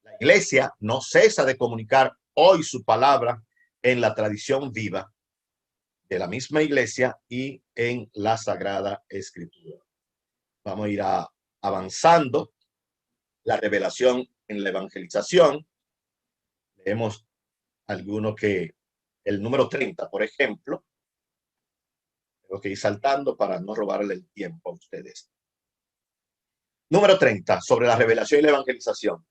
La iglesia no cesa de comunicar hoy su palabra en la tradición viva de la misma iglesia y en la Sagrada Escritura. Vamos a ir avanzando. La revelación en la evangelización. Leemos alguno que el número 30, por ejemplo. Tengo que ir saltando para no robarle el tiempo a ustedes. Número 30, sobre la revelación y la evangelización.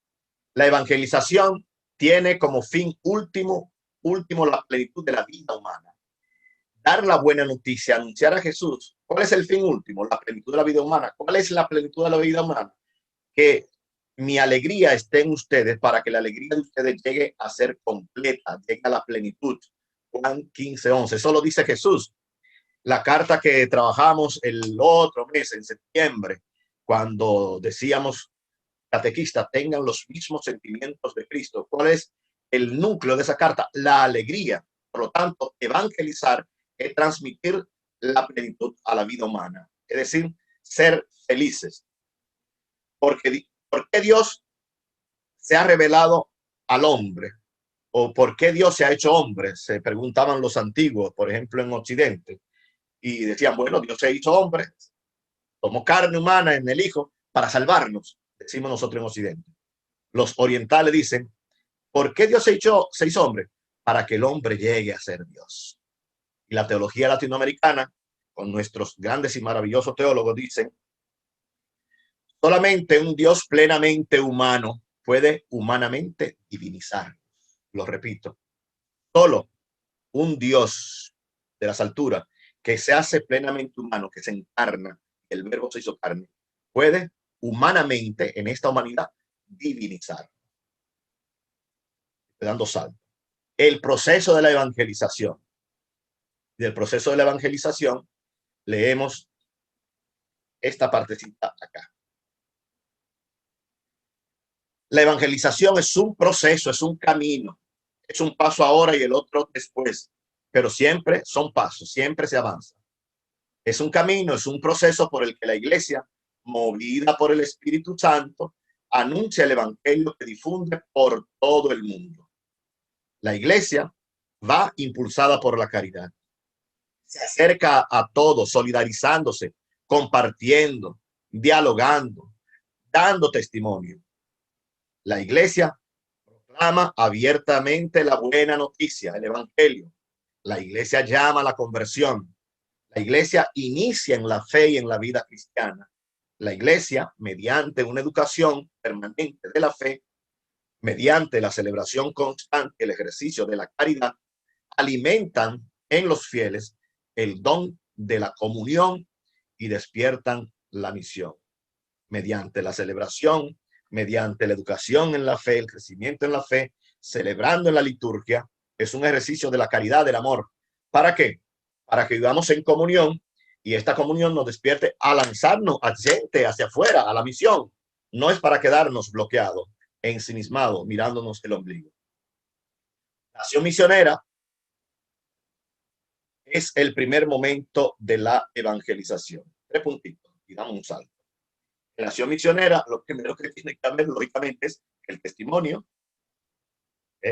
La evangelización tiene como fin último la plenitud de la vida humana. Dar la buena noticia, anunciar a Jesús. ¿Cuál es el fin último? La plenitud de la vida humana. ¿Cuál es la plenitud de la vida humana? Que mi alegría esté en ustedes, para que la alegría de ustedes llegue a ser completa, llegue a la plenitud. Juan 15:11. Eso lo dice Jesús. La carta que trabajamos el otro mes, en septiembre, cuando decíamos, catequistas, tengan los mismos sentimientos de Cristo. ¿Cuál es el núcleo de esa carta? La alegría. Por lo tanto, evangelizar es transmitir la plenitud a la vida humana, es decir, ser felices. ¿Por qué Dios se ha revelado al hombre? o por qué Dios se ha hecho hombre, se preguntaban los antiguos, por ejemplo, en Occidente, y decían, bueno, Dios se hizo hombre, tomó carne humana en el Hijo para salvarnos, decimos nosotros en Occidente. Los orientales dicen, ¿por qué Dios se hizo hombre? Para que el hombre llegue a ser Dios. Y la teología latinoamericana, con nuestros grandes y maravillosos teólogos, dicen, solamente un Dios plenamente humano puede humanamente divinizar. Lo repito, solo un Dios de las alturas que se hace plenamente humano, que se encarna, el verbo se hizo carne, puede humanamente en esta humanidad divinizar. Estoy dando salto. El proceso de la evangelización. Del proceso de la evangelización leemos esta partecita acá. La evangelización es un proceso, es un camino, es un paso ahora y el otro después, pero siempre son pasos, siempre se avanza. Es un camino, es un proceso por el que la iglesia, movida por el Espíritu Santo, anuncia el evangelio que difunde por todo el mundo. La iglesia va impulsada por la caridad. Se acerca a todos, solidarizándose, compartiendo, dialogando, dando testimonio. La iglesia proclama abiertamente la buena noticia, el evangelio. La iglesia llama a la conversión. La iglesia inicia en la fe y en la vida cristiana. La iglesia, mediante una educación permanente de la fe, mediante la celebración constante, el ejercicio de la caridad, alimentan en los fieles el don de la comunión y despiertan la misión. Mediante la celebración, mediante la educación en la fe, el crecimiento en la fe, celebrando en la liturgia, es un ejercicio de la caridad, del amor. ¿Para qué? Para que vivamos en comunión y esta comunión nos despierte a lanzarnos hacia afuera, a la misión. No es para quedarnos bloqueados, ensimismados, mirándonos el ombligo. La acción misionera es el primer momento de la evangelización. 3 puntitos y damos un salto. En la acción misionera, lo primero que tiene que haber, lógicamente, es el testimonio,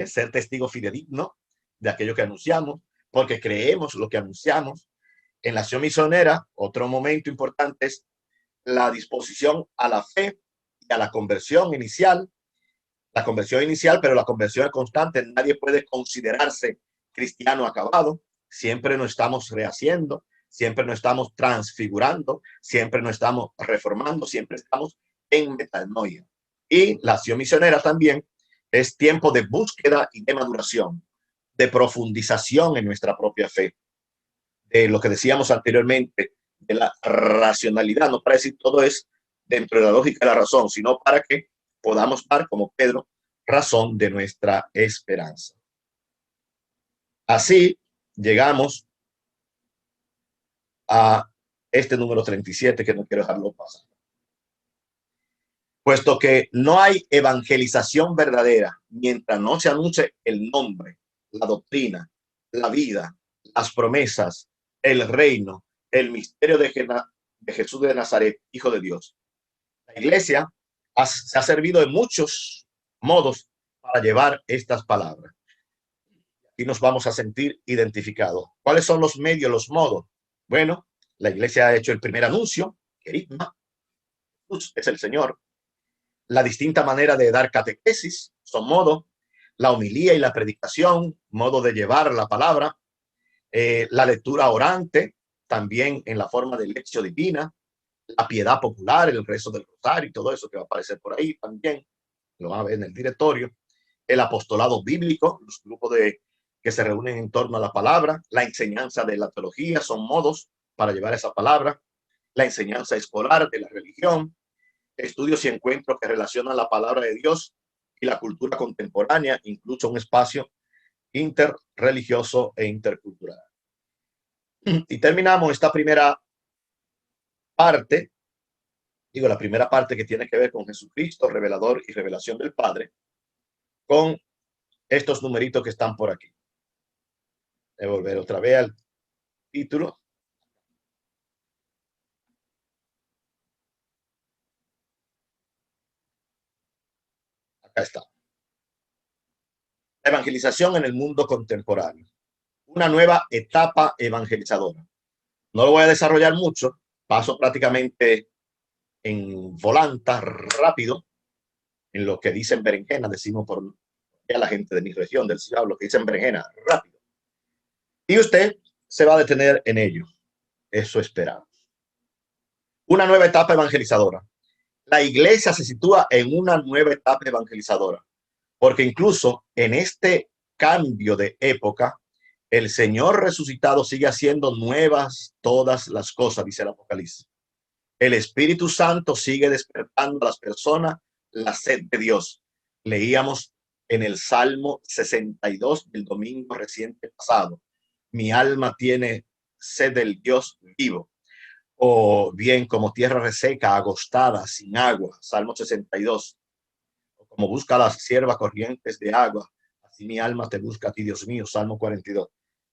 ser testigo fidedigno de aquello que anunciamos, porque creemos lo que anunciamos. En la acción misionera, otro momento importante es la disposición a la fe y a la conversión inicial. La conversión inicial, pero la conversión constante. Nadie puede considerarse cristiano acabado. Siempre nos estamos rehaciendo, siempre nos estamos transfigurando, siempre nos estamos reformando, siempre estamos en metanoia. Y la acción misionera también es tiempo de búsqueda y de maduración, de profundización en nuestra propia fe, de lo que decíamos anteriormente, de la racionalidad, no para decir todo es dentro de la lógica de la razón, sino para que podamos dar, como Pedro, razón de nuestra esperanza. Así llegamos a este número 37, que no quiero dejarlo pasar. Puesto que no hay evangelización verdadera mientras no se anuncie el nombre, la doctrina, la vida, las promesas, el reino, el misterio de Jesús de Nazaret, Hijo de Dios. La iglesia se ha servido de muchos modos para llevar estas palabras. Y nos vamos a sentir identificados. ¿Cuáles son los medios, los modos? Bueno, la iglesia ha hecho el primer anuncio, querigma, Jesús es el Señor. La distinta manera de dar catequesis son modos, la homilía y la predicación, modo de llevar la palabra, la lectura orante, también en la forma de lección divina, la piedad popular, el rezo del rosario y todo eso que va a aparecer por ahí también, lo van a ver en el directorio, el apostolado bíblico, los grupos que se reúnen en torno a la palabra, la enseñanza de la teología, son modos para llevar esa palabra, la enseñanza escolar de la religión, estudios y encuentros que relacionan la palabra de Dios y la cultura contemporánea, incluso un espacio interreligioso e intercultural. Y terminamos esta primera parte, la primera parte que tiene que ver con Jesucristo, revelador y revelación del Padre, con estos numeritos que están por aquí. Voy a volver otra vez al título. Acá está. La evangelización en el mundo contemporáneo. Una nueva etapa evangelizadora. No lo voy a desarrollar mucho, paso prácticamente en volanta rápido, en lo que dicen berenjena, decimos por a la gente de mi región, del Cibao, lo que dicen berenjena, rápido. Y usted se va a detener en ello. Eso esperamos. Una nueva etapa evangelizadora. La iglesia se sitúa en una nueva etapa evangelizadora, porque incluso en este cambio de época, el Señor resucitado sigue haciendo nuevas todas las cosas, dice el Apocalipsis. El Espíritu Santo sigue despertando a las personas la sed de Dios. Leíamos en el Salmo 62 del domingo reciente pasado. Mi alma tiene sed del Dios vivo. O bien como tierra reseca, agostada, sin agua. Salmo 62. O como busca las siervas corrientes de agua. Así mi alma te busca a ti, Dios mío. Salmo 42.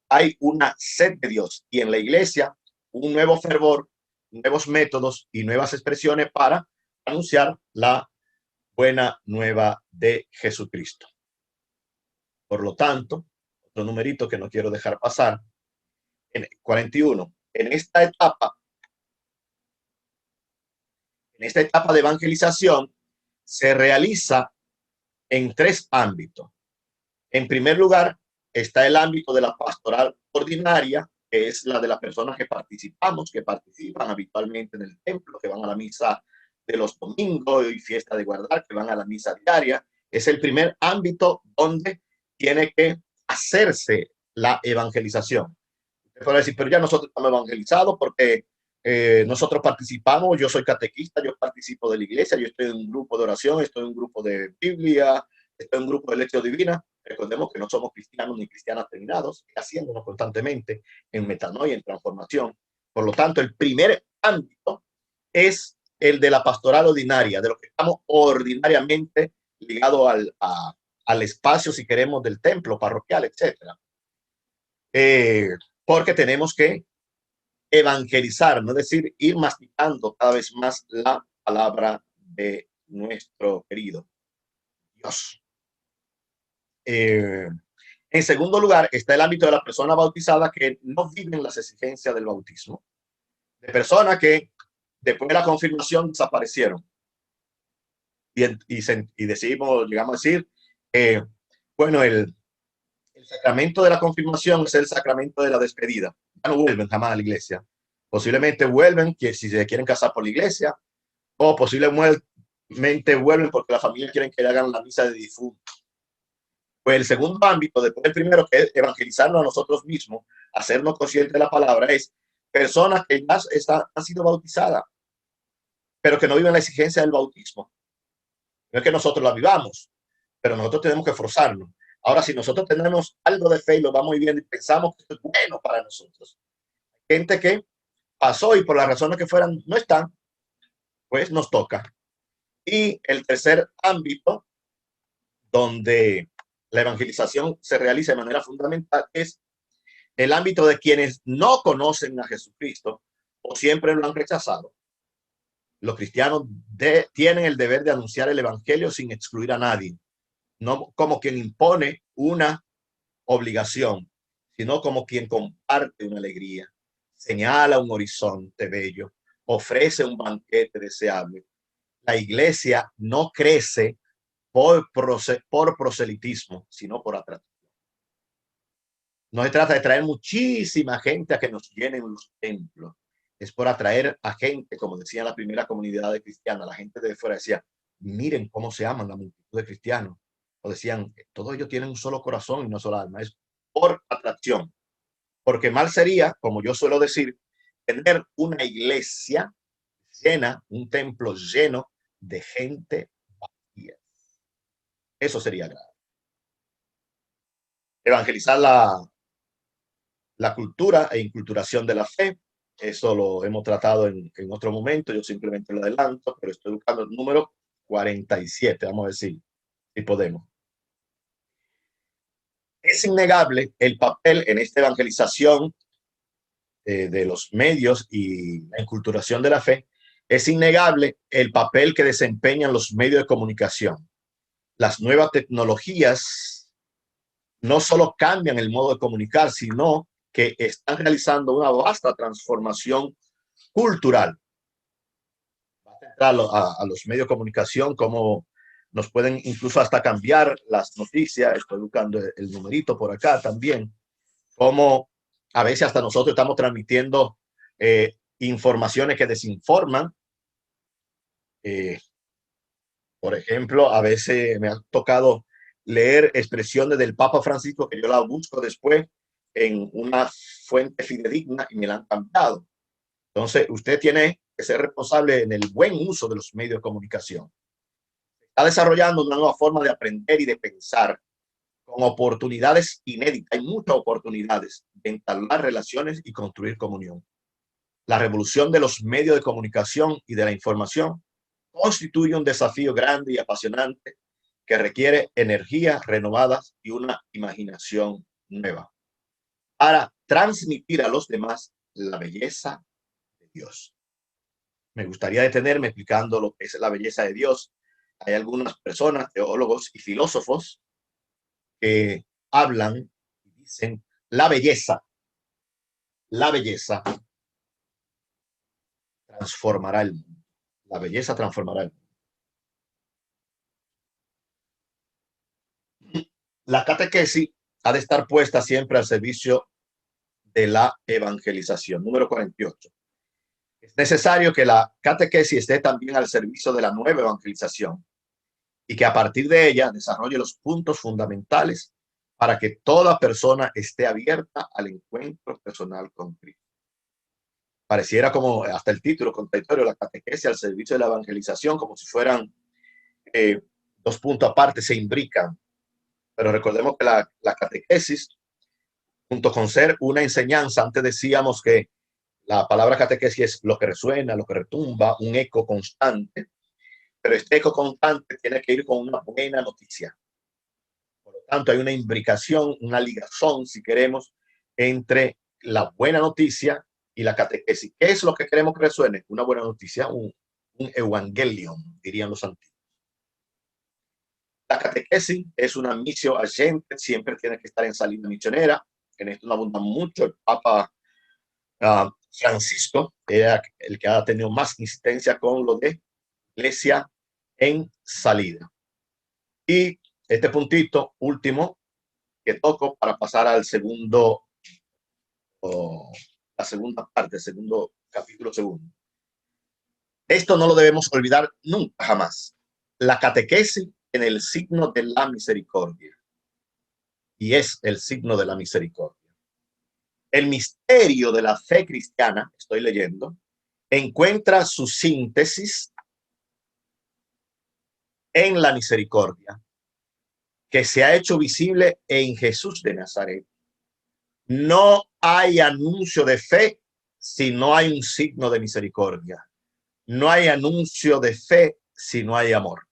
Hay una sed de Dios. Y en la iglesia, un nuevo fervor, nuevos métodos y nuevas expresiones para anunciar la buena nueva de Jesucristo. Por lo tanto, otro numerito que no quiero dejar pasar, en 41, en esta etapa de evangelización se realiza en tres ámbitos. En primer lugar, está el ámbito de la pastoral ordinaria, que es la de las personas que participan habitualmente en el templo, que van a la misa de los domingos y fiesta de guardar, que van a la misa diaria. Es el primer ámbito donde tiene que hacerse la evangelización. Usted puede decir, pero ya nosotros estamos evangelizados porque nosotros participamos, yo soy catequista, yo participo de la iglesia, yo estoy en un grupo de oración, estoy en un grupo de Biblia, estoy en un grupo de lección divina. Recordemos que no somos cristianos ni cristianas terminados, haciéndonos constantemente en metanoia, en transformación. Por lo tanto, el primer ámbito es el de la pastoral ordinaria, de lo que estamos ordinariamente ligados al espacio, si queremos, del templo parroquial, etcétera. Porque tenemos que evangelizar, no es decir, ir masticando cada vez más la palabra de nuestro querido Dios. En segundo lugar, está el ámbito de la persona bautizada que no viven las exigencias del bautismo, de personas que después de la confirmación desaparecieron. Y decimos, llegamos a decir, bueno, el sacramento de la confirmación es el sacramento de la despedida. Ya no vuelven jamás a la iglesia. Posiblemente vuelven que si se quieren casar por la iglesia, o posiblemente vuelven porque la familia quieren que hagan la misa de difuntos. Pues el segundo ámbito, después del primero, que es evangelizarnos a nosotros mismos, hacernos conscientes de la palabra, es personas que ya han sido bautizadas, pero que no viven la exigencia del bautismo. No es que nosotros la vivamos, pero nosotros tenemos que esforzarnos. Ahora, si nosotros tenemos algo de fe y lo vamos viviendo y pensamos que esto es bueno para nosotros, gente que pasó y por las razones que fueran no están, pues nos toca. Y el tercer ámbito donde la evangelización se realiza de manera fundamental es el ámbito de quienes no conocen a Jesucristo o siempre lo han rechazado. Los cristianos tienen el deber de anunciar el evangelio sin excluir a nadie, no como quien impone una obligación, sino como quien comparte una alegría, señala un horizonte bello, ofrece un banquete deseable. La iglesia no crece por proselitismo, sino por atracción. No se trata de traer muchísima gente a que nos llenen los templos. Es por atraer a gente, como decía la primera comunidad de cristianos, la gente de fuera decía, miren cómo se aman la multitud de cristianos. O decían, todos ellos tienen un solo corazón y una sola alma. Es por atracción. Porque mal sería, como yo suelo decir, tener una iglesia llena, un templo lleno de gente vacía. Eso sería grave. Evangelizar la cultura e inculturación de la fe. Eso lo hemos tratado en otro momento. Yo simplemente lo adelanto, pero estoy buscando el número 47. Vamos a ver si podemos. Es innegable el papel en esta evangelización de los medios y la inculturación de la fe. Es innegable el papel que desempeñan los medios de comunicación. Las nuevas tecnologías no solo cambian el modo de comunicar, sino que están realizando una vasta transformación cultural. A los medios de comunicación, como nos pueden incluso hasta cambiar las noticias. Estoy buscando el numerito por acá también, como a veces hasta nosotros estamos transmitiendo informaciones que desinforman. Por ejemplo, a veces me ha tocado leer expresiones del Papa Francisco que yo la busco después en una fuente fidedigna y me la han cambiado. Entonces, usted tiene que ser responsable en el buen uso de los medios de comunicación. Está desarrollando una nueva forma de aprender y de pensar con oportunidades inéditas. Hay muchas oportunidades de entablar relaciones y construir comunión. La revolución de los medios de comunicación y de la información constituye un desafío grande y apasionante que requiere energías renovadas y una imaginación nueva para transmitir a los demás la belleza de Dios. Me gustaría detenerme explicando lo que es la belleza de Dios. Hay algunas personas, teólogos y filósofos, que hablan y dicen la belleza transformará el mundo. La belleza transformará el mundo. La catequesis ha de estar puesta siempre al servicio de la evangelización. Número 48. Es necesario que la catequesis esté también al servicio de la nueva evangelización y que a partir de ella desarrolle los puntos fundamentales para que toda persona esté abierta al encuentro personal con Cristo. Pareciera como hasta el título contradictorio, la catequesis al servicio de la evangelización, como si fueran dos puntos aparte, se imbrican. Pero recordemos que la catequesis, junto con ser una enseñanza, antes decíamos que la palabra catequesis es lo que resuena, lo que retumba, un eco constante, pero este eco constante tiene que ir con una buena noticia. Por lo tanto, hay una imbricación, una ligazón, si queremos, entre la buena noticia y la catequesis. ¿Qué es lo que queremos que resuene? Una buena noticia, un evangelion, dirían los antiguos. La catequesis es una misión agente, siempre tiene que estar en salida misionera. En esto no abunda mucho. El Papa Francisco era el que ha tenido más insistencia con lo de iglesia en salida. Y este puntito último que toco para pasar al segundo, la segunda parte, el segundo capítulo segundo. Esto no lo debemos olvidar nunca, jamás. La catequesis en el signo de la misericordia. Y es el signo de la misericordia. El misterio de la fe cristiana, estoy leyendo, encuentra su síntesis en la misericordia, que se ha hecho visible en Jesús de Nazaret. No hay anuncio de fe si no hay un signo de misericordia. No hay anuncio de fe si no hay amor.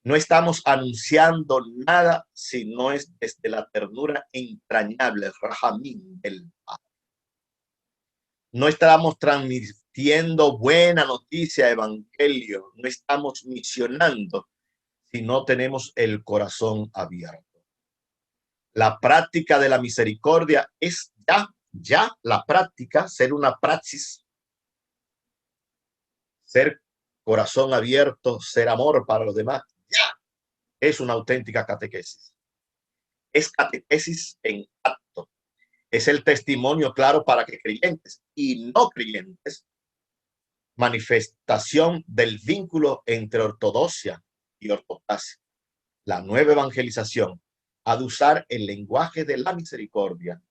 No estamos anunciando nada si no es desde la ternura entrañable, el rahamín del Padre. No estamos transmitiendo buena noticia, evangelio. No estamos misionando si no tenemos el corazón abierto. La práctica de la misericordia es ya la práctica, ser una praxis, ser corazón abierto, ser amor para los demás, ya es una auténtica catequesis. Es catequesis en acto. Es el testimonio claro para que creyentes y no creyentes, manifestación del vínculo entre ortodoxia y ortopraxia. La nueva evangelización ha de usar el lenguaje de la misericordia,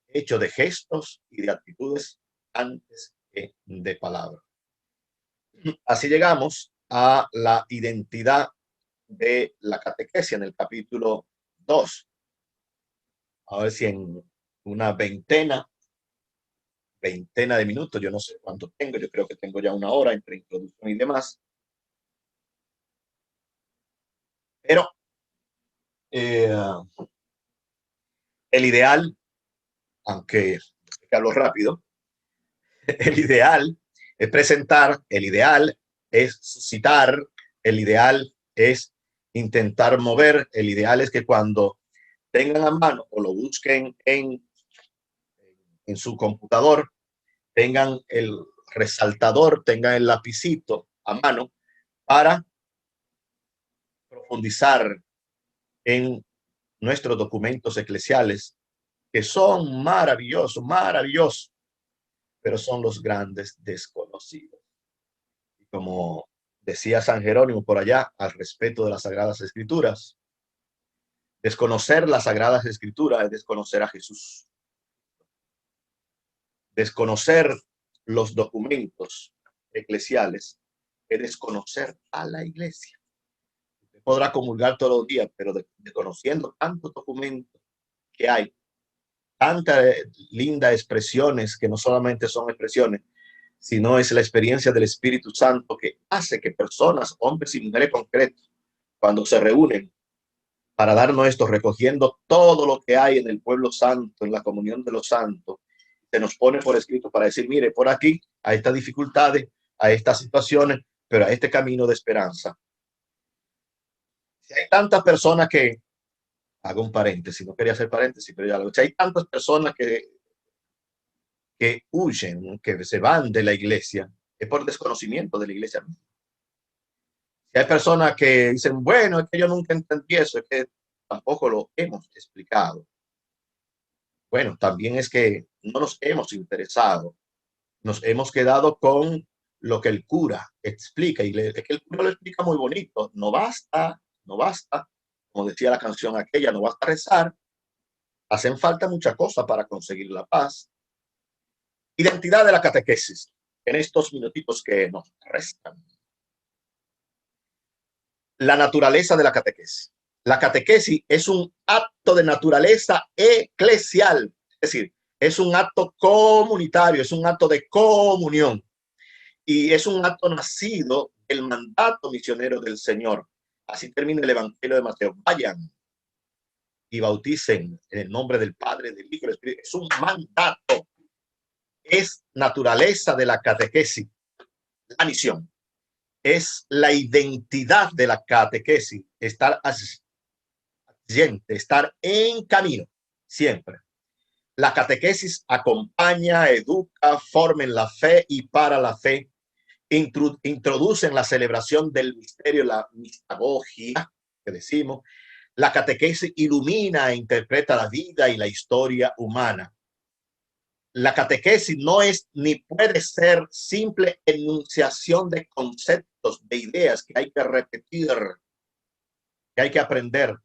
hecho de gestos y de actitudes antes que de palabras. Así llegamos a la identidad de la catequesis en el capítulo 2. A ver si en una veintena de minutos, yo no sé cuánto tengo, yo creo que tengo ya una hora entre introducción y demás. Pero el ideal, aunque hablo rápido, el ideal es presentar, el ideal es suscitar, el ideal es intentar mover, el ideal es que cuando tengan a mano o lo busquen en su computador, tengan el resaltador, tengan el lapicito a mano para profundizar en nuestros documentos eclesiales, que son maravillosos, maravillosos, pero son los grandes desconocidos. Y como decía San Jerónimo por allá, al respecto de las Sagradas Escrituras, desconocer las Sagradas Escrituras es desconocer a Jesús. Desconocer los documentos eclesiales es desconocer a la iglesia. Usted podrá comulgar todos los días, pero desconociendo tantos documentos que hay, tantas lindas expresiones que no solamente son expresiones, sino es la experiencia del Espíritu Santo que hace que personas, hombres y mujeres concretos, cuando se reúnen para darnos esto, recogiendo todo lo que hay en el pueblo santo, en la comunión de los santos, se nos pone por escrito para decir, mire, por aquí, a estas dificultades, a estas situaciones, pero a este camino de esperanza. Si hay tantas personas que, hago un paréntesis, no quería hacer paréntesis, pero ya lo, si hay tantas personas que huyen, que se van de la iglesia, es por desconocimiento de la iglesia. Si hay personas que dicen, bueno, es que yo nunca entendí eso, es que tampoco lo hemos explicado. Bueno, también es que no nos hemos interesado, nos hemos quedado con lo que el cura explica, y es que el cura lo explica muy bonito. No basta, no basta, como decía la canción aquella, no basta rezar, hacen falta muchas cosas para conseguir la paz. Identidad de la catequesis, en estos minutitos que nos restan. La naturaleza de la catequesis. La catequesis es un acto de naturaleza eclesial, es decir, es un acto comunitario, es un acto de comunión y es un acto nacido del mandato misionero del Señor. Así termina el Evangelio de Mateo. Vayan y bauticen en el nombre del Padre, del Hijo y del Espíritu. Es un mandato, es naturaleza de la catequesis, la misión. Es la identidad de la catequesis, estar estar en camino siempre. La catequesis acompaña, educa, forma en la fe y para la fe, introducen la celebración del misterio, la mistagogia, que decimos. La catequesis ilumina e interpreta la vida y la historia humana. La catequesis no es ni puede ser simple enunciación de conceptos, de ideas que hay que repetir, que hay que aprender.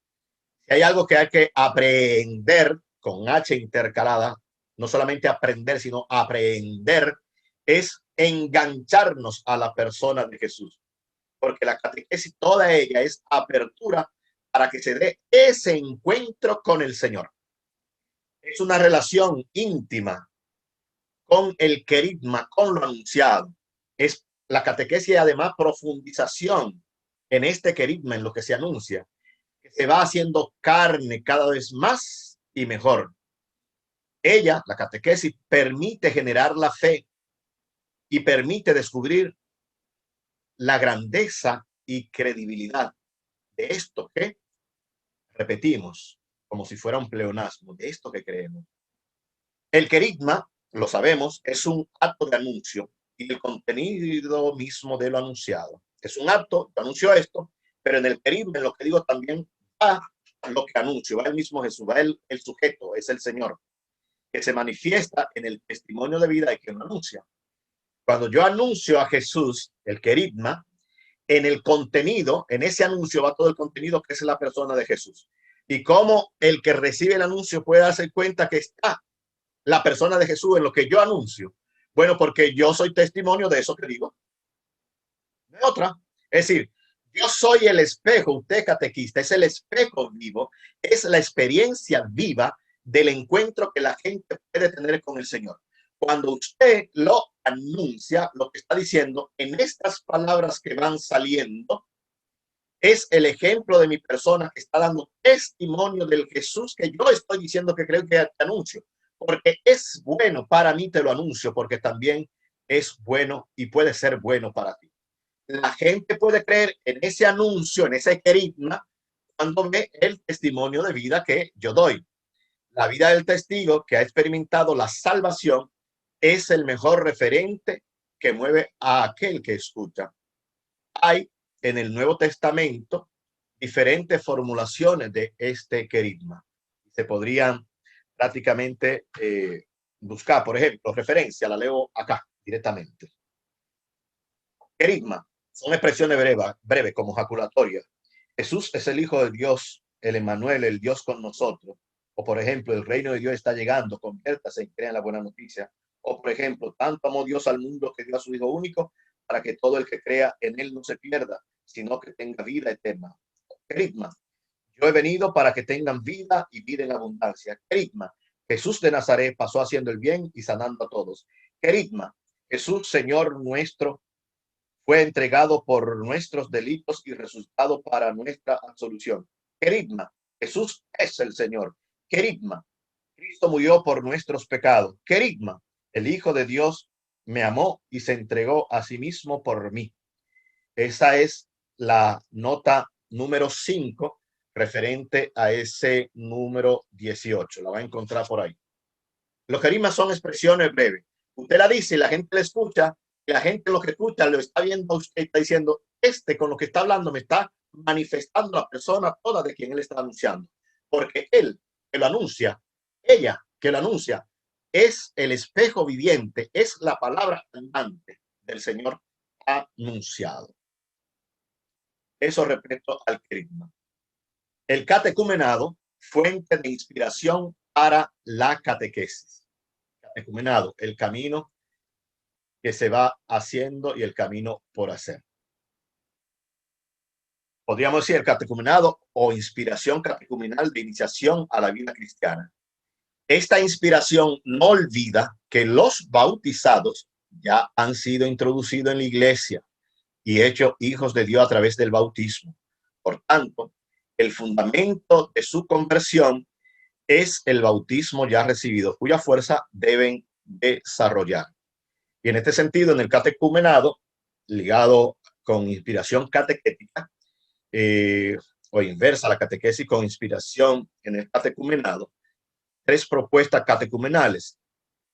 Si hay algo que hay que aprender con H intercalada, no solamente aprender, sino aprender, es engancharnos a la persona de Jesús. Porque la catequesis, toda ella es apertura para que se dé ese encuentro con el Señor. Es una relación íntima con el querigma, con lo anunciado. Es la catequesis y además profundización en este querigma, en lo que se anuncia, que se va haciendo carne cada vez más y mejor. Ella, la catequesis, permite generar la fe y permite descubrir la grandeza y credibilidad de esto que repetimos, como si fuera un pleonasmo, de esto que creemos. El querigma, lo sabemos, es un acto de anuncio y el contenido mismo de lo anunciado. Es un acto, yo anuncio esto, pero en el querigma, en lo que digo también, va lo que anuncio, va el mismo Jesús, va el sujeto, es el Señor, que se manifiesta en el testimonio de vida de quien lo anuncia. Cuando yo anuncio a Jesús, el querigma, en el contenido, en ese anuncio va todo el contenido que es la persona de Jesús. Y cómo el que recibe el anuncio puede darse cuenta que está la persona de Jesús en lo que yo anuncio. Bueno, porque yo soy testimonio de eso que digo. De otra. Es decir, yo soy el espejo, usted catequista, es el espejo vivo, es la experiencia viva del encuentro que la gente puede tener con el Señor. Cuando usted lo anuncia, lo que está diciendo en estas palabras que van saliendo, es el ejemplo de mi persona que está dando testimonio del Jesús que yo estoy diciendo que creo que te anuncio. Porque es bueno para mí, te lo anuncio, porque también es bueno y puede ser bueno para ti. La gente puede creer en ese anuncio, en ese querigma, cuando ve el testimonio de vida que yo doy. La vida del testigo que ha experimentado la salvación es el mejor referente que mueve a aquel que escucha. Hay en el Nuevo Testamento diferentes formulaciones de este querigma. Se podrían prácticamente buscar, por ejemplo, referencia, la leo acá directamente. Querigma son expresiones breves como jaculatoria. Jesús es el Hijo de Dios, el Emmanuel, el Dios con nosotros. O por ejemplo, el reino de Dios está llegando, conviértase y crea en la buena noticia. O por ejemplo, tanto amó Dios al mundo que dio a su Hijo único para que todo el que crea en él no se pierda, sino que tenga vida eterna. Querigma, yo he venido para que tengan vida y vida en abundancia. Querigma, Jesús de Nazaret pasó haciendo el bien y sanando a todos. Querigma, Jesús, Señor nuestro, fue entregado por nuestros delitos y resucitado para nuestra absolución. Querigma, Jesús es el Señor. Querigma, Cristo murió por nuestros pecados. Querigma, el Hijo de Dios me amó y se entregó a sí mismo por mí. Esa es la nota número 5 referente a ese número 18. La va a encontrar por ahí. Los querigmas son expresiones breves. Usted la dice y la gente la escucha, y la gente lo que escucha lo está viendo a usted, está diciendo, con lo que está hablando me está manifestando la persona toda de quien él está anunciando. Porque él que lo anuncia, ella que lo anuncia, es el espejo viviente, es la palabra andante del Señor anunciado. Eso respecto al querigma. El catecumenado, fuente de inspiración para la catequesis. Catecumenado, el camino que se va haciendo y el camino por hacer. Podríamos decir el catecumenado o inspiración catecumenal de iniciación a la vida cristiana. Esta inspiración no olvida que los bautizados ya han sido introducidos en la iglesia y hechos hijos de Dios a través del bautismo. Por tanto, el fundamento de su conversión es el bautismo ya recibido, cuya fuerza deben desarrollar. Y en este sentido, en el catecumenado, ligado con inspiración catequética, o inversa a la catequesis con inspiración en el catecumenado, 3 propuestas catecumenales,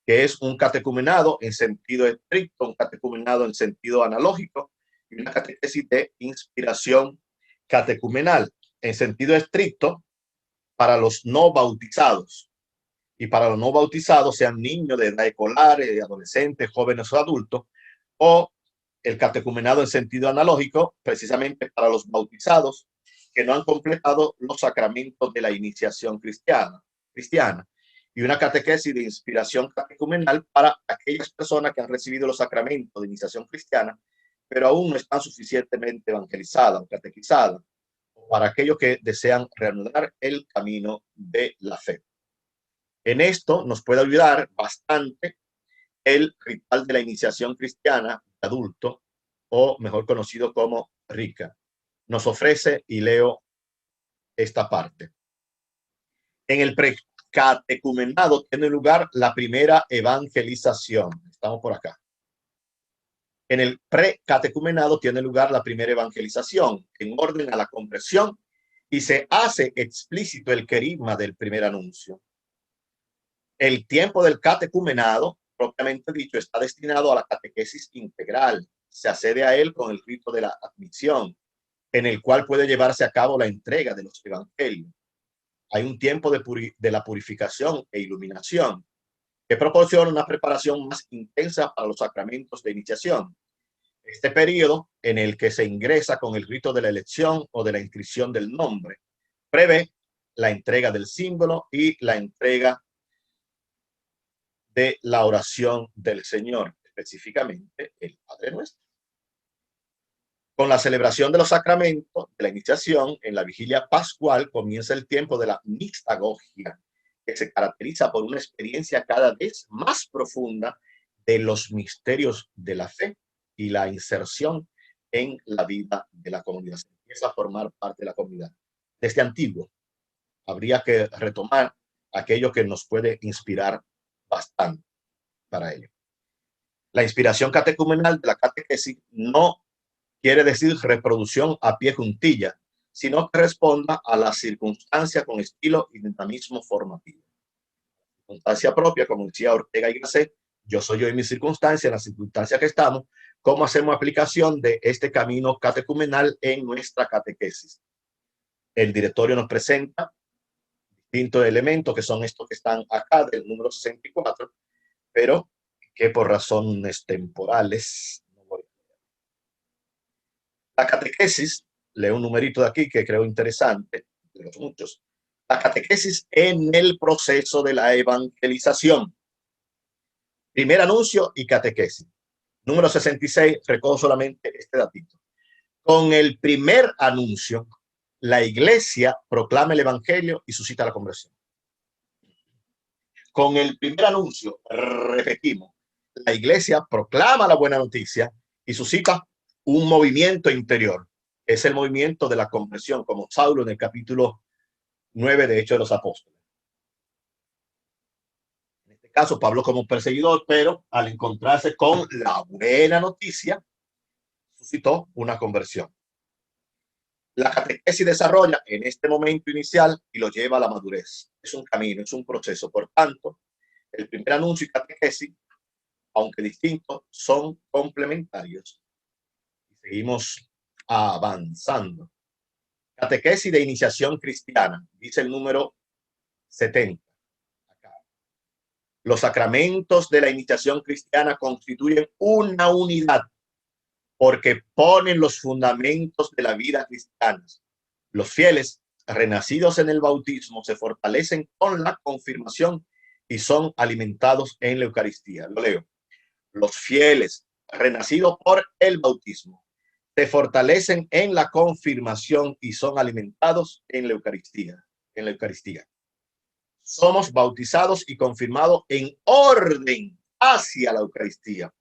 que es un catecumenado en sentido estricto, un catecumenado en sentido analógico y una catequesis de inspiración catecumenal en sentido estricto para los no bautizados. Y para los no bautizados, sean niños de edad escolar, adolescentes, jóvenes o adultos, o el catecumenado en sentido analógico, precisamente para los bautizados que no han completado los sacramentos de la iniciación cristiana. Y una catequesis de inspiración catecumenal para aquellas personas que han recibido los sacramentos de iniciación cristiana, pero aún no están suficientemente evangelizadas o catequizadas, o para aquellos que desean reanudar el camino de la fe. En esto nos puede ayudar bastante el ritual de la iniciación cristiana de adulto, o mejor conocido como RICA. Nos ofrece, y leo esta parte. En el precatecumenado tiene lugar la primera evangelización. Estamos por acá. En el precatecumenado tiene lugar la primera evangelización en orden a la conversión y se hace explícito el querigma del primer anuncio. El tiempo del catecumenado, propiamente dicho, está destinado a la catequesis integral. Se accede a él con el rito de la admisión, en el cual puede llevarse a cabo la entrega de los evangelios. Hay un tiempo de la purificación e iluminación que proporciona una preparación más intensa para los sacramentos de iniciación. Este periodo en el que se ingresa con el rito de la elección o de la inscripción del nombre prevé la entrega del símbolo y la entrega de la oración del Señor, específicamente el Padre Nuestro. Con la celebración de los sacramentos de la iniciación, en la vigilia pascual comienza el tiempo de la mixtagogia, que se caracteriza por una experiencia cada vez más profunda de los misterios de la fe y la inserción en la vida de la comunidad. Se empieza a formar parte de la comunidad. Desde antiguo, habría que retomar aquello que nos puede inspirar bastante para ello. La inspiración catecumenal de la catequesis no quiere decir reproducción a pie juntilla, sino que responda a la circunstancia con estilo y dinamismo formativo. Circunstancia propia, como decía Ortega y Gasset, yo soy yo y mi circunstancia, en la circunstancia que estamos, cómo hacemos aplicación de este camino catecumenal en nuestra catequesis. El directorio nos presenta distintos elementos que son estos que están acá del número 64, pero que por razones temporales no voy a leer. La catequesis, leo un numerito de aquí que creo interesante, de los muchos. La catequesis en el proceso de la evangelización. Primer anuncio y catequesis. Número 66, recojo solamente este datito. Con el primer anuncio, la iglesia proclama el evangelio y suscita la conversión. Con el primer anuncio, repetimos, la iglesia proclama la buena noticia y suscita un movimiento interior. Es el movimiento de la conversión, como Saulo en el capítulo 9 de Hechos de los Apóstoles. En este caso, Pablo como perseguidor, pero al encontrarse con la buena noticia, suscitó una conversión. La catequesis desarrolla en este momento inicial y lo lleva a la madurez. Es un camino, es un proceso. Por tanto, el primer anuncio y catequesis, aunque distintos, son complementarios. Seguimos avanzando. Catequesis de iniciación cristiana, dice el número 70. Acá. Los sacramentos de la iniciación cristiana constituyen una unidad porque ponen los fundamentos de la vida cristiana. Los fieles renacidos en el bautismo se fortalecen con la confirmación y son alimentados en la Eucaristía. Lo leo. Los fieles renacidos por el bautismo se fortalecen en la confirmación y son alimentados en la Eucaristía. En la Eucaristía. Somos bautizados y confirmados en orden hacia la Eucaristía,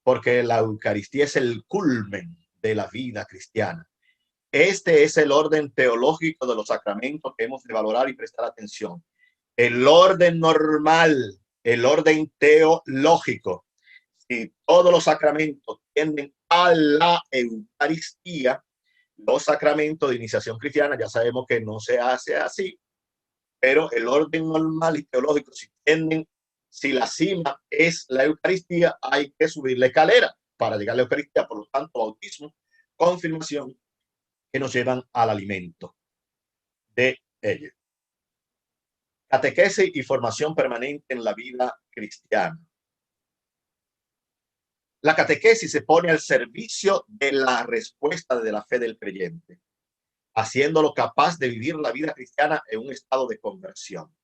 porque la Eucaristía es el culmen de la vida cristiana. Este es el orden teológico de los sacramentos que hemos de valorar y prestar atención. El orden normal, el orden teológico. Si todos los sacramentos tienden a la Eucaristía, los sacramentos de iniciación cristiana ya sabemos que no se hace así, pero el orden normal y teológico, si la cima es la Eucaristía, hay que subir la escalera para llegar a la Eucaristía. Por lo tanto, bautismo, confirmación, que nos llevan al alimento de ellos. Catequesis y formación permanente en la vida cristiana. La catequesis se pone al servicio de la respuesta de la fe del creyente, haciéndolo capaz de vivir la vida cristiana en un estado de conversión.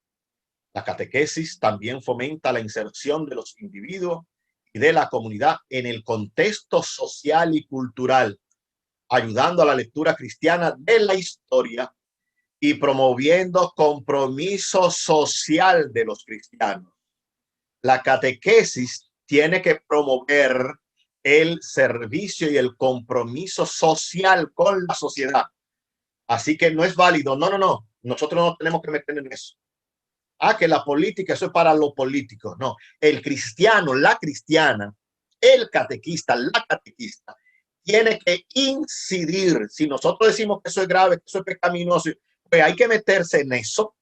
La catequesis también fomenta la inserción de los individuos y de la comunidad en el contexto social y cultural, ayudando a la lectura cristiana de la historia y promoviendo compromiso social de los cristianos. La catequesis tiene que promover el servicio y el compromiso social con la sociedad. Así que no es válido. No. Nosotros no tenemos que meter en eso. Que la política, eso es para los políticos. No, el cristiano, la cristiana, el catequista, la catequista, tiene que incidir. Si nosotros decimos que eso es grave, que eso es pecaminoso, pues hay que meterse en eso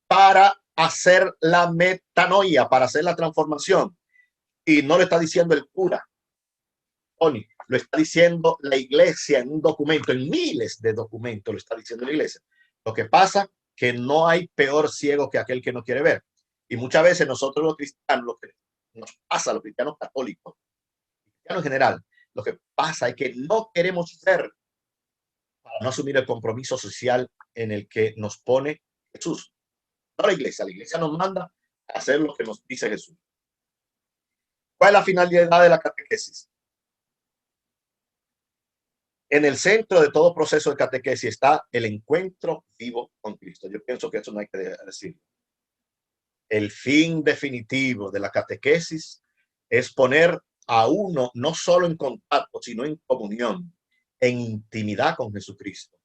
para hacer la metanoia, para hacer la transformación. Y no lo está diciendo el cura, Tony, lo está diciendo la iglesia en un documento, en miles de documentos lo está diciendo la iglesia. Lo que pasa que no hay peor ciego que aquel que no quiere ver. Y muchas veces nosotros los cristianos, lo que nos pasa a los cristianos católicos, cristianos en general, lo que pasa es que no queremos ver para no asumir el compromiso social en el que nos pone Jesús. No la iglesia nos manda a hacer lo que nos dice Jesús. ¿Cuál es la finalidad de la catequesis? En el centro de todo proceso de catequesis está el encuentro vivo con Cristo. Yo pienso que eso no hay que decirlo. El fin definitivo de la catequesis es poner a uno no solo en contacto, sino en comunión, en intimidad con Jesucristo.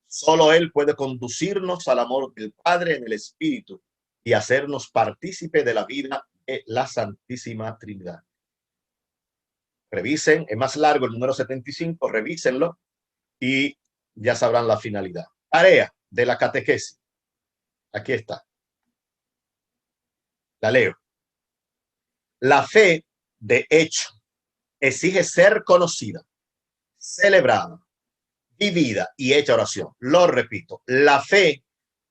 Solo Él puede conducirnos al amor del Padre en el Espíritu y hacernos partícipe de la vida de la Santísima Trinidad. Revisen, es más largo el número 75, revísenlo y ya sabrán la finalidad. Tarea de la catequesis. Aquí está. La leo. La fe, de hecho, exige ser conocida, celebrada, vivida y hecha oración. Lo repito, la fe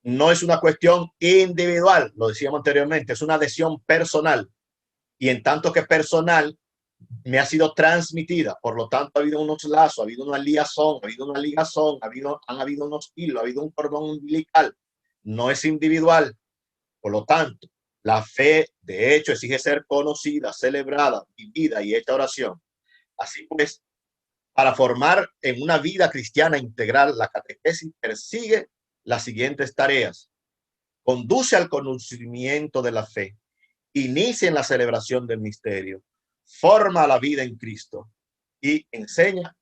no es una cuestión individual, lo decíamos anteriormente, es una adhesión personal. Y en tanto que personal, me ha sido transmitida. Por lo tanto, ha habido unos lazos, ha habido una liazón, ha habido una ligazón, han habido unos hilos, ha habido un cordón umbilical. No es individual. Por lo tanto, la fe, de hecho, exige ser conocida, celebrada, vivida y hecha oración. Así pues, para formar en una vida cristiana integral, la catequesis persigue las siguientes tareas. Conduce al conocimiento de la fe, inicia en la celebración del misterio, forma la vida en Cristo y enseña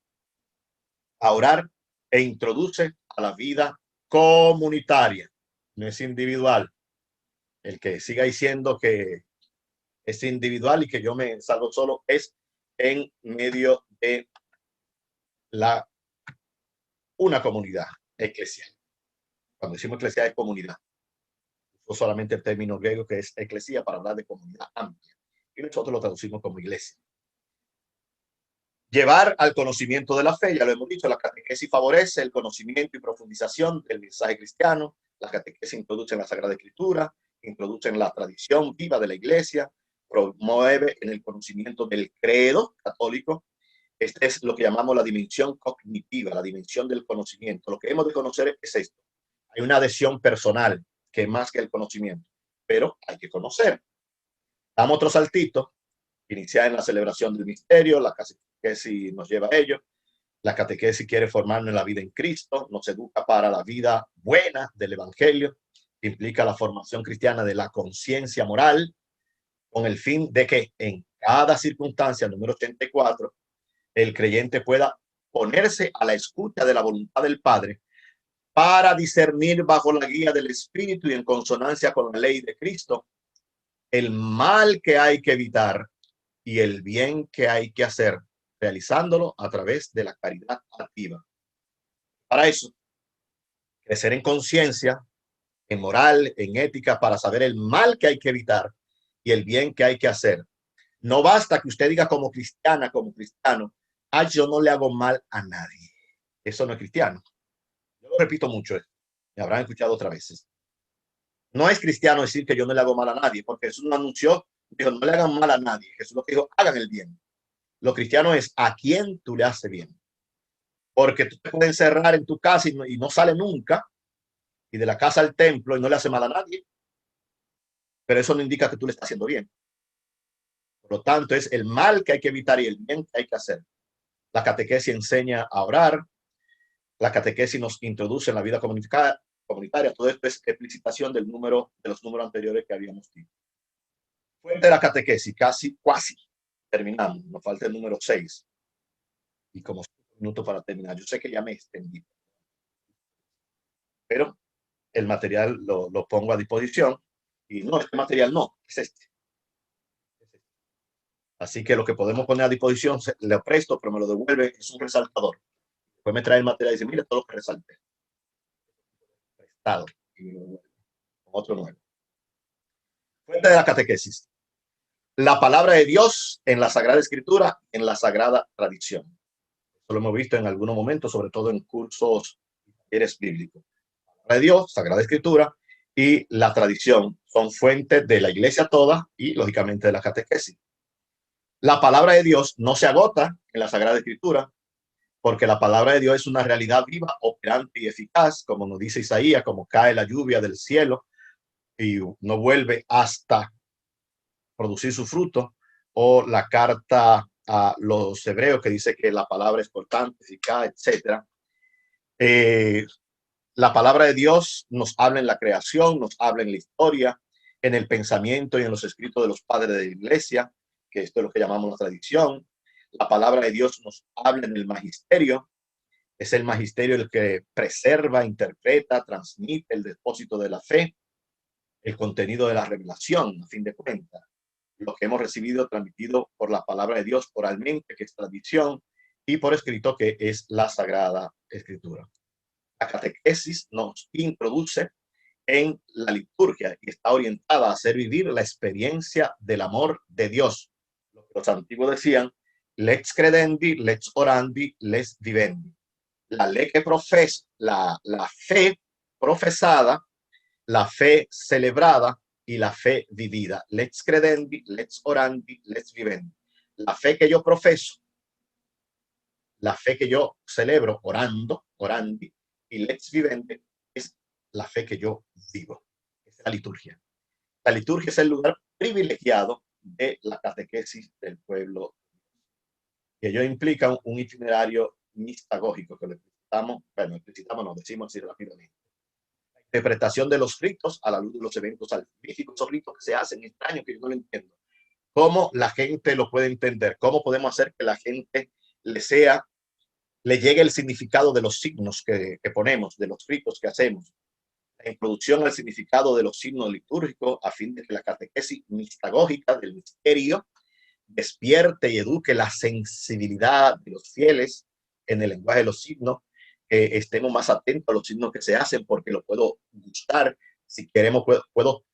a orar e introduce a la vida comunitaria. No es individual. El que siga diciendo que es individual y que yo me salgo solo es en medio de una comunidad eclesial. Cuando decimos eclesial es comunidad. No solamente el término griego que es eclesia para hablar de comunidad amplia. Y nosotros lo traducimos como iglesia. Llevar al conocimiento de la fe, ya lo hemos dicho, la catequesis favorece el conocimiento y profundización del mensaje cristiano. La catequesis introduce en la Sagrada Escritura, introduce en la tradición viva de la iglesia, promueve en el conocimiento del credo católico. Este es lo que llamamos la dimensión cognitiva, la dimensión del conocimiento. Lo que hemos de conocer es esto. Hay una adhesión personal que es más que el conocimiento, pero hay que conocer. Damos otro saltito, iniciar en la celebración del misterio, la catequesis nos lleva a ello. La catequesis quiere formarnos en la vida en Cristo, nos educa para la vida buena del Evangelio, que implica la formación cristiana de la conciencia moral, con el fin de que en cada circunstancia, número 84, el creyente pueda ponerse a la escucha de la voluntad del Padre para discernir bajo la guía del Espíritu y en consonancia con la ley de Cristo el mal que hay que evitar y el bien que hay que hacer, realizándolo a través de la caridad activa. Para eso, crecer en conciencia, en moral, en ética, para saber el mal que hay que evitar y el bien que hay que hacer. No basta que usted diga como cristiana, como cristiano, yo no le hago mal a nadie. Eso no es cristiano. Yo lo repito mucho, me habrán escuchado otras veces. No es cristiano decir que yo no le hago mal a nadie, porque Jesús no anunció, dijo, no le hagan mal a nadie. Jesús lo que dijo, hagan el bien. Lo cristiano es a quién tú le haces bien. Porque tú te puedes encerrar en tu casa y no sale nunca, y de la casa al templo y no le hace mal a nadie. Pero eso no indica que tú le estás haciendo bien. Por lo tanto, es el mal que hay que evitar y el bien que hay que hacer. La catequesis enseña a orar. La catequesis nos introduce en la vida comunitaria. Todo esto es explicitación de los números anteriores que habíamos dicho. Fuente de la catequesis, casi terminamos. Nos falta el número 6. Y como 5 minutos para terminar. Yo sé que ya me extendí. Pero el material lo pongo a disposición. Y no, este material no, es este. Así que lo que podemos poner a disposición, le presto, pero me lo devuelve, es un resaltador. Después me trae el material y dice, mira todo lo que resalté. Prestado. Y me lo devuelve. Otro nuevo. Fuente de la catequesis. La palabra de Dios en la Sagrada Escritura, en la Sagrada Tradición. Eso lo hemos visto en algunos momentos, sobre todo en cursos bíblicos. La palabra de Dios, Sagrada Escritura y la tradición son fuentes de la iglesia toda y, lógicamente, de la catequesis. La palabra de Dios no se agota en la Sagrada Escritura, porque la palabra de Dios es una realidad viva, operante y eficaz, como nos dice Isaías, como cae la lluvia del cielo y no vuelve hasta producir su fruto, o la carta a los hebreos que dice que la palabra es cortante, eficaz, etc. La palabra de Dios nos habla en la creación, nos habla en la historia, en el pensamiento y en los escritos de los padres de la iglesia, que esto es lo que llamamos la tradición. La palabra de Dios nos habla en el magisterio. Es el magisterio el que preserva, interpreta, transmite el depósito de la fe, el contenido de la revelación, a fin de cuentas. Lo que hemos recibido transmitido por la palabra de Dios oralmente, que es tradición, y por escrito, que es la Sagrada Escritura. La catequesis nos introduce en la liturgia y está orientada a hacer vivir la experiencia del amor de Dios. Lo que los antiguos decían, lex credendi, lex orandi, lex vivendi. La ley que profesa, la fe profesada, la fe celebrada y la fe vivida. Lex credendi, lex orandi, lex vivendi. La fe que yo profeso, la fe que yo celebro orando, orandi, y lex vivendi es la fe que yo vivo. Es la liturgia. La liturgia es el lugar privilegiado de la catequesis del pueblo. Y ello implica un itinerario mistagógico que necesitamos, bueno, necesitamos, nos decimos así rápidamente. La interpretación de los ritos a la luz de los eventos salvíficos, esos ritos que se hacen extraños que yo no lo entiendo. ¿Cómo la gente lo puede entender? ¿Cómo podemos hacer que la gente le llegue el significado de los signos que ponemos, de los ritos que hacemos? La introducción al significado de los signos litúrgicos a fin de que la catequesis mistagógica del misterio despierte y eduque la sensibilidad de los fieles en el lenguaje de los signos, estemos más atentos a los signos que se hacen porque lo puedo gustar, si queremos puedo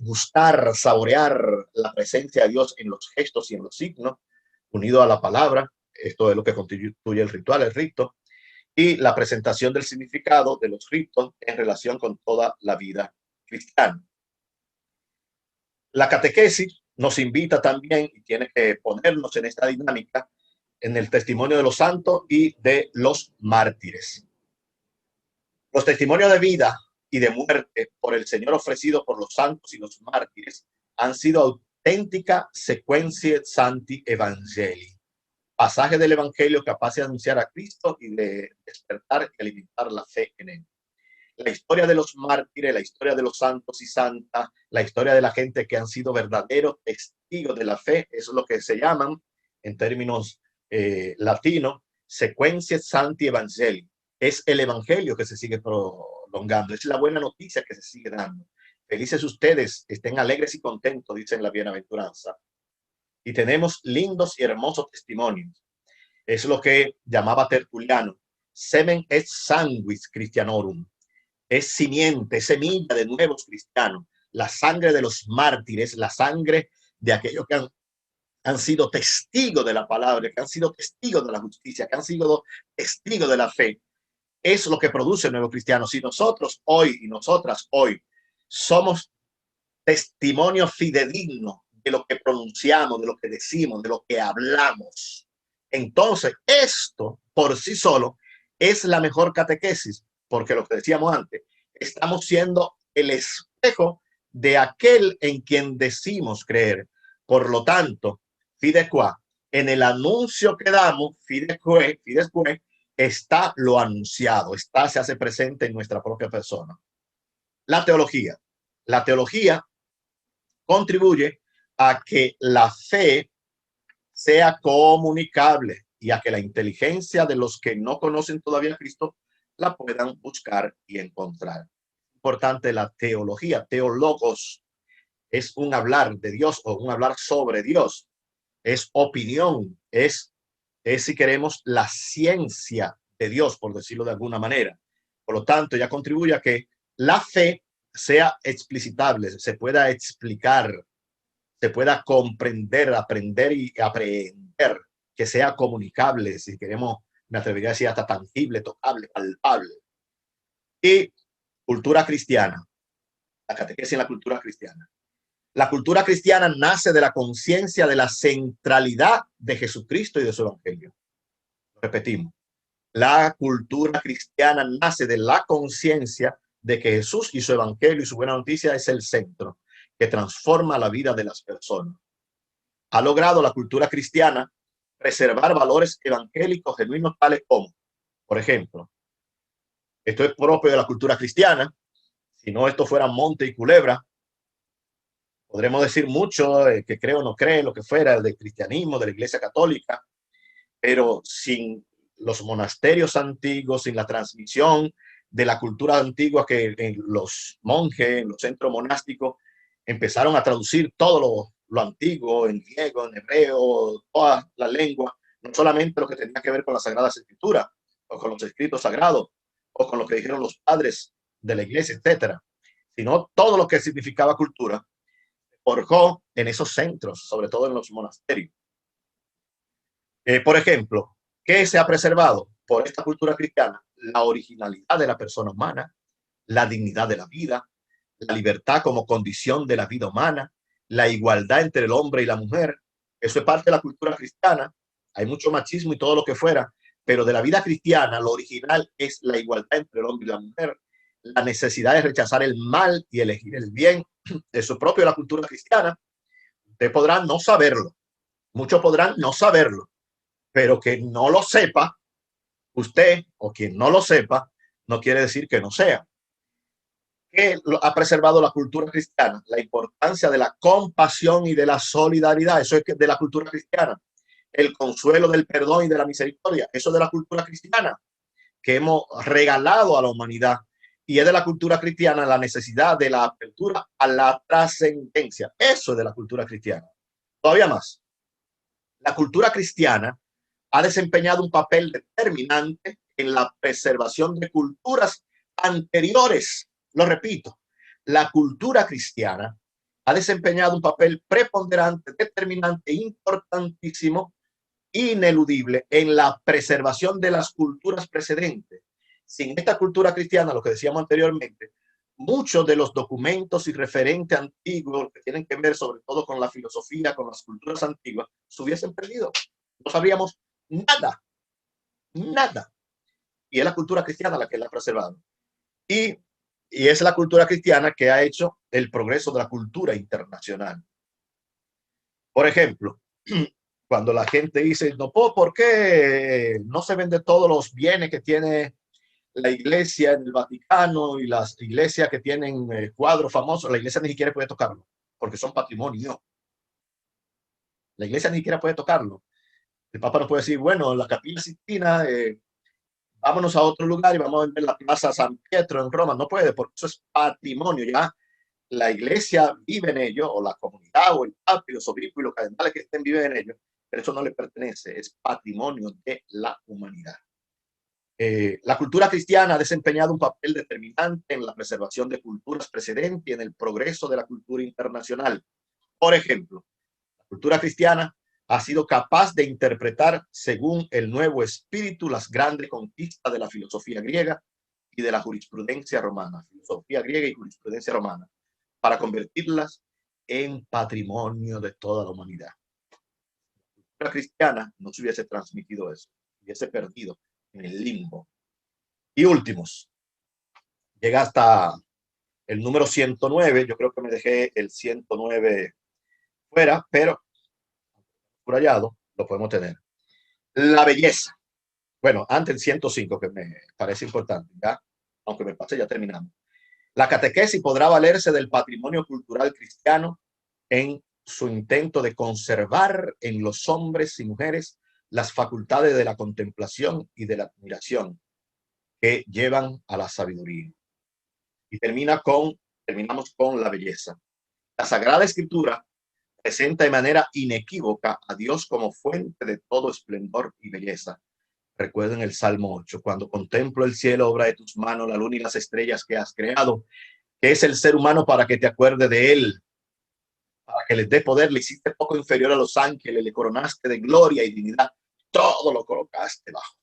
gustar, saborear la presencia de Dios en los gestos y en los signos, unido a la palabra. Esto es lo que constituye el ritual, el rito, y la presentación del significado de los ritos en relación con toda la vida cristiana. La catequesis nos invita también y tiene que ponernos en esta dinámica en el testimonio de los santos y de los mártires. Los testimonios de vida y de muerte por el Señor ofrecidos por los santos y los mártires han sido auténtica secuencia santi evangelii, pasaje del evangelio capaz de anunciar a Cristo y de despertar y alimentar la fe en él. La historia de los mártires, la historia de los santos y santas, la historia de la gente que han sido verdaderos testigos de la fe, eso es lo que se llaman en términos latinos, secuencia santi evangelii. Es el evangelio que se sigue prolongando, es la buena noticia que se sigue dando. Felices ustedes, estén alegres y contentos, dicen la bienaventuranza. Y tenemos lindos y hermosos testimonios. Es lo que llamaba Tertuliano, semen et sanguis Christianorum. Es simiente, es semilla de nuevos cristianos, la sangre de los mártires, la sangre de aquellos que han sido testigos de la palabra, que han sido testigos de la justicia, que han sido testigos de la fe. Es lo que produce el nuevo cristiano. Si nosotros hoy y nosotras hoy somos testimonio fidedigno de lo que pronunciamos, de lo que decimos, de lo que hablamos, entonces esto por sí solo es la mejor catequesis, porque lo que decíamos antes, estamos siendo el espejo de aquel en quien decimos creer. Por lo tanto, fide qua, en el anuncio que damos, fide que está lo anunciado, se hace presente en nuestra propia persona. La teología contribuye a que la fe sea comunicable y a que la inteligencia de los que no conocen todavía a Cristo la puedan buscar y encontrar. Importante la teología, teólogos, es un hablar de Dios o un hablar sobre Dios, es opinión, es si queremos la ciencia de Dios, por decirlo de alguna manera. Por lo tanto, ya contribuye a que la fe sea explicitable, se pueda explicar, se pueda comprender, aprender y aprender, que sea comunicable, si queremos, me atrevería a decir hasta tangible, tocable, palpable. Y cultura cristiana, la catequesis en la cultura cristiana. La cultura cristiana nace de la conciencia de la centralidad de Jesucristo y de su evangelio. Repetimos, la cultura cristiana nace de la conciencia de que Jesús y su evangelio y su buena noticia es el centro que transforma la vida de las personas. Ha logrado la cultura cristiana preservar valores evangélicos genuinos tales como, por ejemplo, esto es propio de la cultura cristiana, si no esto fuera monte y culebra, podremos decir mucho, que cree o no cree, lo que fuera, del cristianismo, de la Iglesia Católica, pero sin los monasterios antiguos, sin la transmisión de la cultura antigua que en los monjes, en los centros monásticos, empezaron a traducir todo lo antiguo en griego, en hebreo, toda la lengua, no solamente lo que tenía que ver con las Sagradas Escrituras o con los escritos sagrados, o con lo que dijeron los padres de la iglesia, etcétera, sino todo lo que significaba cultura, forjó en esos centros, sobre todo en los monasterios. Por ejemplo, ¿qué se ha preservado por esta cultura cristiana? La originalidad de la persona humana, la dignidad de la vida, la libertad como condición de la vida humana, la igualdad entre el hombre y la mujer. Eso es parte de la cultura cristiana. Hay mucho machismo y todo lo que fuera, pero de la vida cristiana lo original es la igualdad entre el hombre y la mujer, la necesidad de rechazar el mal y elegir el bien. Eso es propio de la cultura cristiana. Usted podrá no saberlo, muchos podrán no saberlo, pero que no lo sepa usted o quien no lo sepa, no quiere decir que no sea. ¿Qué ha preservado la cultura cristiana? La importancia de la compasión y de la solidaridad. Eso es de la cultura cristiana. El consuelo del perdón y de la misericordia. Eso es de la cultura cristiana que hemos regalado a la humanidad. Y es de la cultura cristiana la necesidad de la apertura a la trascendencia. Eso es de la cultura cristiana. Todavía más. La cultura cristiana ha desempeñado un papel determinante en la preservación de culturas anteriores. Lo repito, la cultura cristiana ha desempeñado un papel preponderante, determinante, importantísimo, ineludible en la preservación de las culturas precedentes. Sin esta cultura cristiana, lo que decíamos anteriormente, muchos de los documentos y referentes antiguos que tienen que ver sobre todo con la filosofía, con las culturas antiguas, se hubiesen perdido. No sabríamos nada, nada. Y es la cultura cristiana la que la ha preservado. Y, y es la cultura cristiana que ha hecho el progreso de la cultura internacional. Por ejemplo, cuando la gente dice, no, ¿por qué no se venden todos los bienes que tiene la iglesia en el Vaticano y las iglesias que tienen cuadros famosos? La iglesia ni siquiera puede tocarlo, porque son patrimonio. La iglesia ni siquiera puede tocarlo. El Papa no puede decir, bueno, la Capilla Sistina, vámonos a otro lugar y vamos a vender la Plaza San Pietro en Roma. No puede, porque eso es patrimonio. Ya la iglesia vive en ello, o la comunidad, o el papa, y los obispos y los cardenales que estén viven en ello, pero eso no le pertenece, es patrimonio de la humanidad. La cultura cristiana ha desempeñado un papel determinante en la preservación de culturas precedentes y en el progreso de la cultura internacional. Por ejemplo, la cultura cristiana ha sido capaz de interpretar según el nuevo espíritu las grandes conquistas de la filosofía griega y de la jurisprudencia romana, filosofía griega y jurisprudencia romana, para convertirlas en patrimonio de toda la humanidad. La cultura cristiana no se hubiese transmitido eso, hubiese perdido en el limbo. Y últimos, llega hasta el número 109, yo creo que me dejé el 109 fuera, pero por hallado lo podemos tener. La belleza. Bueno, antes el 105, que me parece importante, ¿ya? Aunque me pase, ya terminamos. La catequesis podrá valerse del patrimonio cultural cristiano en su intento de conservar en los hombres y mujeres las facultades de la contemplación y de la admiración que llevan a la sabiduría. Y terminamos con la belleza. La Sagrada Escritura presenta de manera inequívoca a Dios como fuente de todo esplendor y belleza. Recuerden el Salmo 8, cuando contemplo el cielo, obra de tus manos, la luna y las estrellas que has creado, que es el ser humano para que te acuerdes de él, para que les dé poder, le hiciste poco inferior a los ángeles, le coronaste de gloria y dignidad, todo lo colocaste bajo.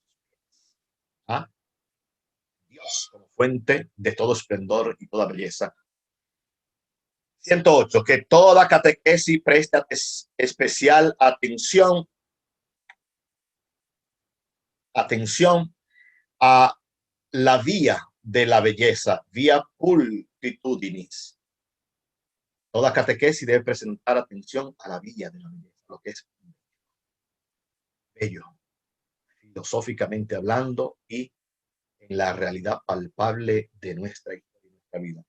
¿Ah? Dios como fuente de todo esplendor y toda belleza. 108. Que toda catequesis preste especial atención a la vía de la belleza, vía pulcritudinis. Toda catequesis debe presentar atención a la vía de la belleza, lo que es bello, filosóficamente hablando y en la realidad palpable de nuestra historia y nuestra vida.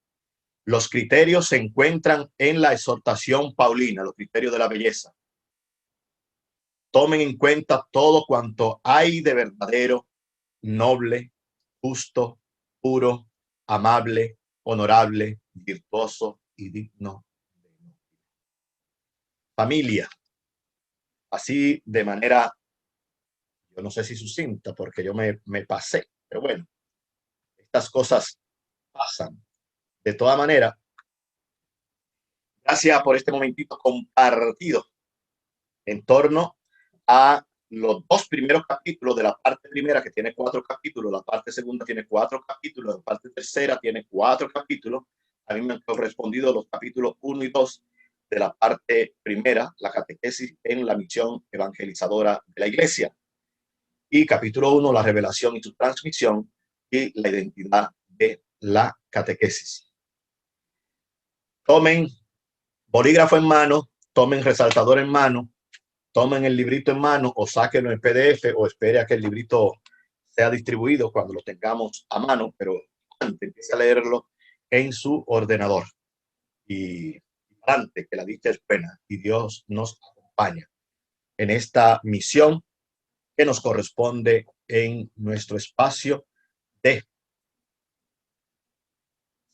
Los criterios se encuentran en la exhortación paulina, los criterios de la belleza. Tomen en cuenta todo cuanto hay de verdadero, noble, justo, puro, amable, honorable, virtuoso y digno. Familia, así de manera, yo no sé si sucinta, porque yo me pasé, pero bueno, estas cosas pasan. De toda manera, gracias por este momentito compartido en torno a los dos primeros capítulos de la parte primera, que tiene 4 capítulos, la parte segunda tiene 4 capítulos, la parte tercera tiene 4 capítulos. A mí me han correspondido los capítulos 1 y 2 de la parte primera, la catequesis en la misión evangelizadora de la iglesia. Y capítulo 1, la revelación y su transmisión y la identidad de la catequesis. Tomen bolígrafo en mano, tomen resaltador en mano, tomen el librito en mano o sáquenlo en PDF o espere a que el librito sea distribuido cuando lo tengamos a mano, pero antes empiece a leerlo en su ordenador. Y antes, que la dicha es buena y Dios nos acompaña en esta misión que nos corresponde en nuestro espacio de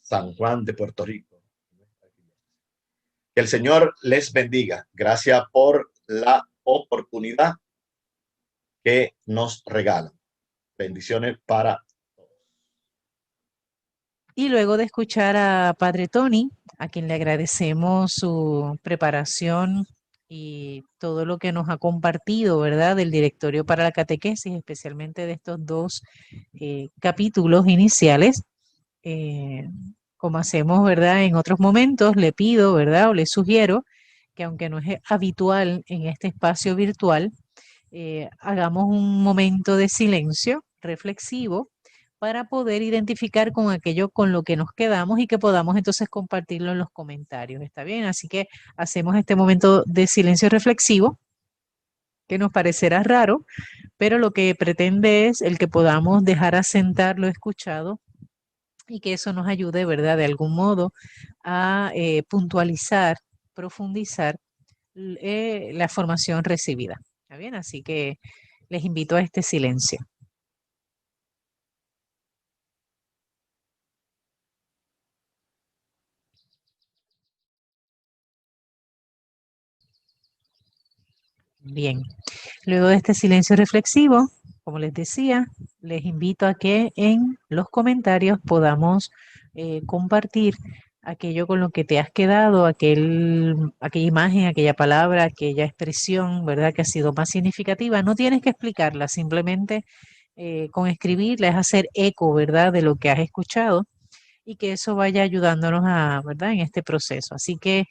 San Juan de Puerto Rico. Que el Señor les bendiga. Gracias por la oportunidad que nos regalan. Bendiciones para todos. Y luego de escuchar a Padre Tony, a quien le agradecemos su preparación y todo lo que nos ha compartido, ¿verdad?, del Directorio para la Catequesis, especialmente de estos 2 capítulos iniciales. Como hacemos, ¿verdad?, en otros momentos, le pido, ¿verdad?, o le sugiero que aunque no es habitual en este espacio virtual, hagamos un momento de silencio reflexivo para poder identificar con aquello con lo que nos quedamos y que podamos entonces compartirlo en los comentarios. ¿Está bien? Así que hacemos este momento de silencio reflexivo, que nos parecerá raro, pero lo que pretende es el que podamos dejar asentar lo escuchado y que eso nos ayude, ¿verdad?, de algún modo a puntualizar, profundizar la formación recibida. ¿Está bien? Así que les invito a este silencio. Bien, luego de este silencio reflexivo, como les decía, les invito a que en los comentarios podamos compartir aquello con lo que te has quedado, aquella imagen, aquella palabra, aquella expresión, ¿verdad?, que ha sido más significativa. No tienes que explicarla, simplemente con escribirla es hacer eco, ¿verdad?, de lo que has escuchado y que eso vaya ayudándonos ¿verdad?, en este proceso. Así que,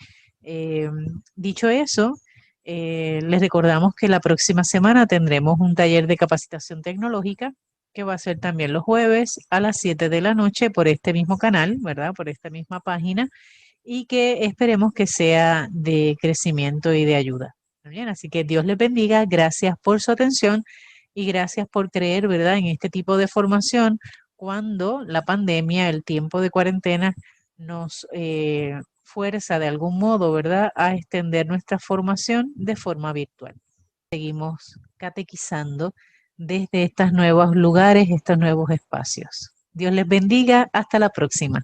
dicho eso, les recordamos que la próxima semana tendremos un taller de capacitación tecnológica que va a ser también los jueves a las 7 de la noche por este mismo canal, ¿verdad?, por esta misma página, y que esperemos que sea de crecimiento y de ayuda. Bien, así que Dios les bendiga, gracias por su atención y gracias por creer, ¿verdad?, en este tipo de formación cuando la pandemia, el tiempo de cuarentena nos fuerza de algún modo, ¿verdad?, a extender nuestra formación de forma virtual. Seguimos catequizando desde estos nuevos lugares, estos nuevos espacios. Dios les bendiga. Hasta la próxima.